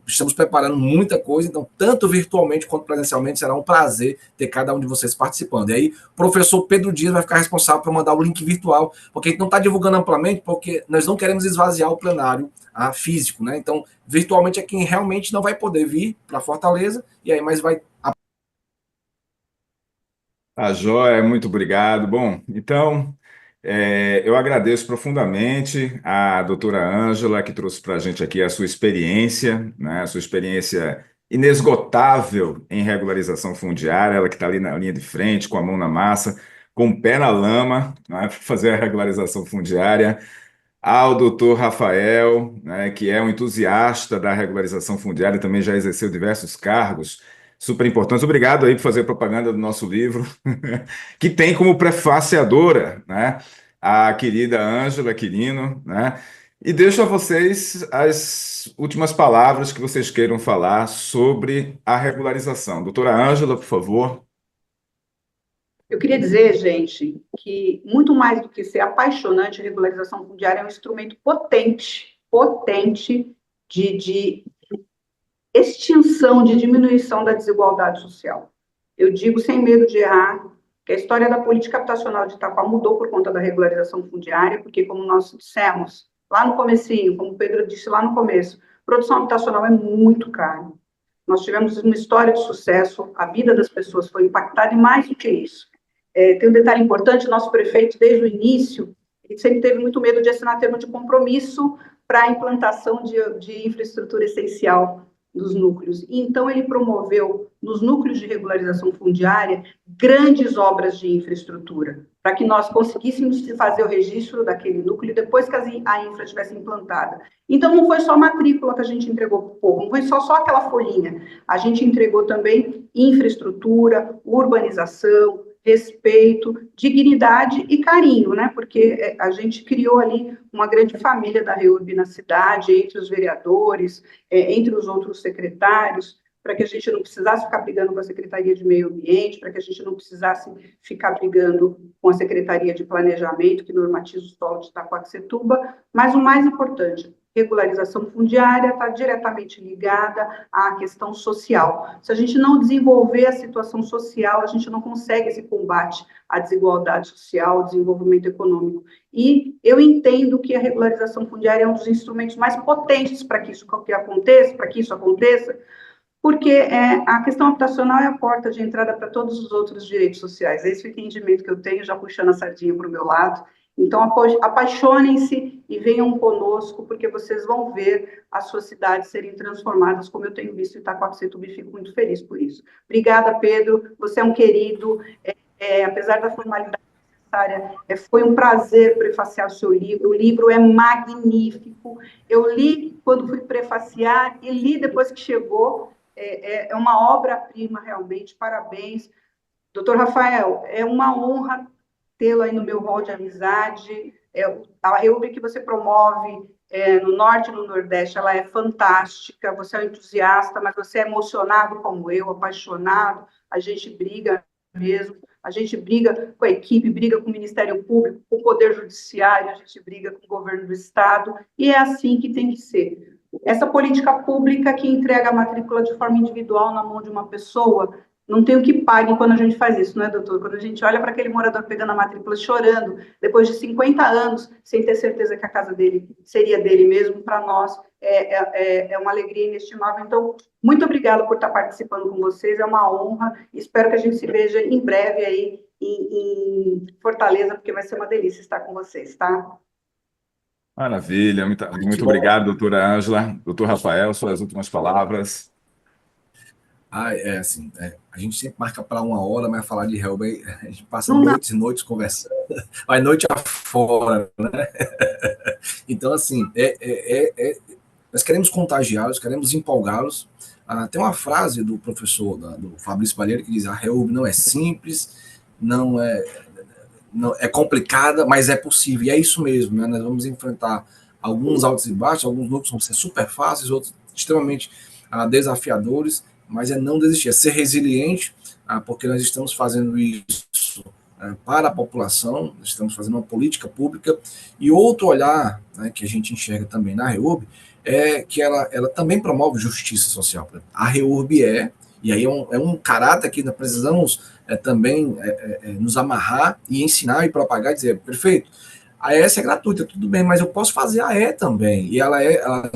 Estamos preparando muita coisa, então, tanto virtualmente quanto presencialmente, será um prazer ter cada um de vocês participando. E aí, o professor Pedro Dias vai ficar responsável por mandar o link virtual, porque a gente não está divulgando amplamente, porque nós não queremos esvaziar o plenário físico, né? Então, virtualmente é quem realmente não vai poder vir para Fortaleza, e aí, mas vai. A joia, muito obrigado. Bom, então, eu agradeço profundamente a doutora Ângela, que trouxe para a gente aqui a sua experiência, né, a sua experiência inesgotável em regularização fundiária, ela que está ali na linha de frente, com a mão na massa, com o pé na lama, né, para fazer a regularização fundiária. Ao doutor Rafael, né, que é um entusiasta da regularização fundiária, também já exerceu diversos cargos super importantes. Obrigado aí por fazer propaganda do nosso livro, que tem como prefaciadora, né, a querida Ângela Quirino, né? E deixo a vocês as últimas palavras que vocês queiram falar sobre a regularização. Doutora Ângela, por favor. Eu queria dizer, gente, que muito mais do que ser apaixonante, a regularização fundiária é um instrumento potente, potente de extinção, de diminuição da desigualdade social. Eu digo sem medo de errar que a história da política habitacional de Itaquá mudou por conta da regularização fundiária, porque, como nós dissemos lá no comecinho, como o Pedro disse lá no começo, produção habitacional é muito cara. Nós tivemos uma história de sucesso, a vida das pessoas foi impactada, e mais do que isso. Tem um detalhe importante, o nosso prefeito, desde o início, ele sempre teve muito medo de assinar termo de compromisso para a implantação de infraestrutura essencial dos núcleos. E, então, ele promoveu, nos núcleos de regularização fundiária, grandes obras de infraestrutura, para que nós conseguíssemos fazer o registro daquele núcleo depois que a infra estivesse implantada. Então, não foi só a matrícula que a gente entregou para o povo, não foi só aquela folhinha. A gente entregou também infraestrutura, urbanização, respeito, dignidade e carinho, né? Porque a gente criou ali uma grande família da REURB na cidade, entre os vereadores, entre os outros secretários, para que a gente não precisasse ficar brigando com a Secretaria de Meio Ambiente, para que a gente não precisasse ficar brigando com a Secretaria de Planejamento, que normatiza o solo de Itaquaquecetuba, mas o mais importante, regularização fundiária está diretamente ligada à questão social. Se a gente não desenvolver a situação social, a gente não consegue esse combate à desigualdade social, ao desenvolvimento econômico. E eu entendo que a regularização fundiária é um dos instrumentos mais potentes para que isso aconteça, porque a questão habitacional é a porta de entrada para todos os outros direitos sociais. Esse é o entendimento que eu tenho, já puxando a sardinha para o meu lado. Então, apaixonem-se e venham conosco, porque vocês vão ver as suas cidades serem transformadas, como eu tenho visto em Itaquaquecetuba, e fico muito feliz por isso. Obrigada, Pedro, você é um querido, apesar da formalidade necessária, foi um prazer prefaciar o seu livro, o livro é magnífico, eu li quando fui prefaciar e li depois que chegou, é uma obra-prima realmente, parabéns. Doutor Rafael, é uma honra tê-lo aí no meu rol de amizade. A REURB que você promove no Norte e no Nordeste, ela é fantástica, você é um entusiasta, mas você é emocionado como eu, apaixonado, a gente briga mesmo, a gente briga com a equipe, briga com o Ministério Público, com o Poder Judiciário, a gente briga com o governo do Estado, e é assim que tem que ser. Essa política pública que entrega a matrícula de forma individual na mão de uma pessoa, não tem o que pague quando a gente faz isso, não é, doutor? Quando a gente olha para aquele morador pegando a matrícula, chorando, depois de 50 anos, sem ter certeza que a casa dele seria dele mesmo, para nós é uma alegria inestimável. Então, muito obrigada por estar participando com vocês, é uma honra, espero que a gente se veja em breve aí em Fortaleza, porque vai ser uma delícia estar com vocês, tá? Maravilha, muito obrigado, doutora Ângela. Doutor Rafael, suas últimas palavras. Assim, a gente sempre marca para 1 hora, mas falar de REURB, a gente passa noites e noites conversando, vai noite afora, né? Então, assim, nós queremos contagiá-los, queremos empolgá-los. Tem uma frase do professor, do Fabrício Palheiro, que diz: a REURB não é simples, não é complicada, mas é possível, e é isso mesmo, né? Nós vamos enfrentar alguns altos e baixos, alguns núcleos vão ser super fáceis, outros extremamente desafiadores, mas é não desistir, é ser resiliente, porque nós estamos fazendo isso para a população, nós estamos fazendo uma política pública, e outro olhar, né, que a gente enxerga também na REURB é que ela também promove justiça social. A REURB e aí é um caráter que nós precisamos também nos amarrar e ensinar e propagar, e dizer, perfeito, a ES é gratuita, tudo bem, mas eu posso fazer a E também, e ela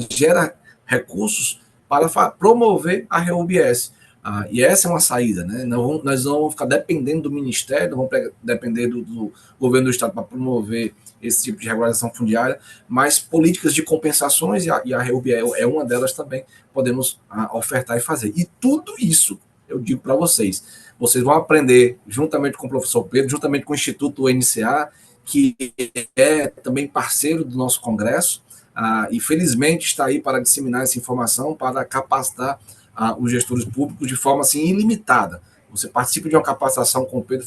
gera recursos para promover a REURB-S. E essa é uma saída, né? Nós não vamos ficar dependendo do Ministério, não vamos depender do governo do Estado para promover esse tipo de regularização fundiária, mas políticas de compensações, e a REURB é uma delas também, podemos ofertar e fazer. E tudo isso, eu digo para vocês vão aprender juntamente com o professor Pedro, juntamente com o Instituto UNCA, que é também parceiro do nosso congresso, e felizmente está aí para disseminar essa informação, para capacitar os gestores públicos de forma assim ilimitada. Você participa de uma capacitação com o Pedro,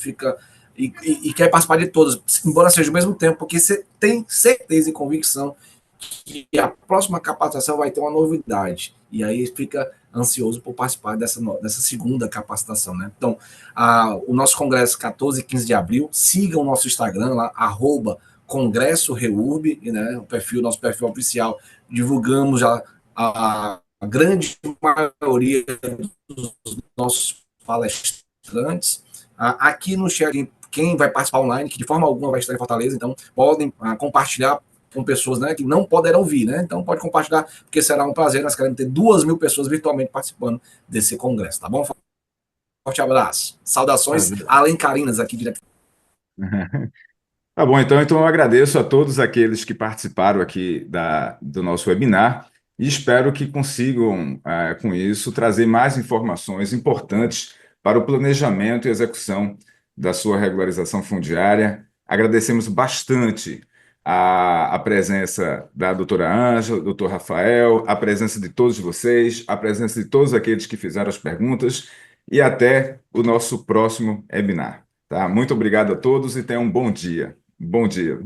e quer participar de todas, embora seja ao mesmo tempo, porque você tem certeza e convicção que a próxima capacitação vai ter uma novidade, e aí fica ansioso por participar dessa segunda capacitação, né? Então, o nosso congresso 14 e 15 de abril, sigam o nosso Instagram lá, @Congresso REURB, né? Nosso perfil oficial, divulgamos já a grande maioria dos nossos palestrantes. Aqui no chat, quem vai participar online, que de forma alguma vai estar em Fortaleza, então podem compartilhar com pessoas, né, que não poderão vir, né? Então pode compartilhar, porque será um prazer. Nós queremos ter 2.000 pessoas virtualmente participando desse congresso, tá bom? Forte abraço. Saudações alencarinas aqui direto. Tá bom, então eu agradeço a todos aqueles que participaram aqui do nosso webinar e espero que consigam, com isso, trazer mais informações importantes para o planejamento e execução da sua regularização fundiária. Agradecemos bastante a presença da doutora Ângela, do doutor Rafael, a presença de todos vocês, a presença de todos aqueles que fizeram as perguntas e até o nosso próximo webinar. Tá? Muito obrigado a todos e tenham um bom dia. Bom dia.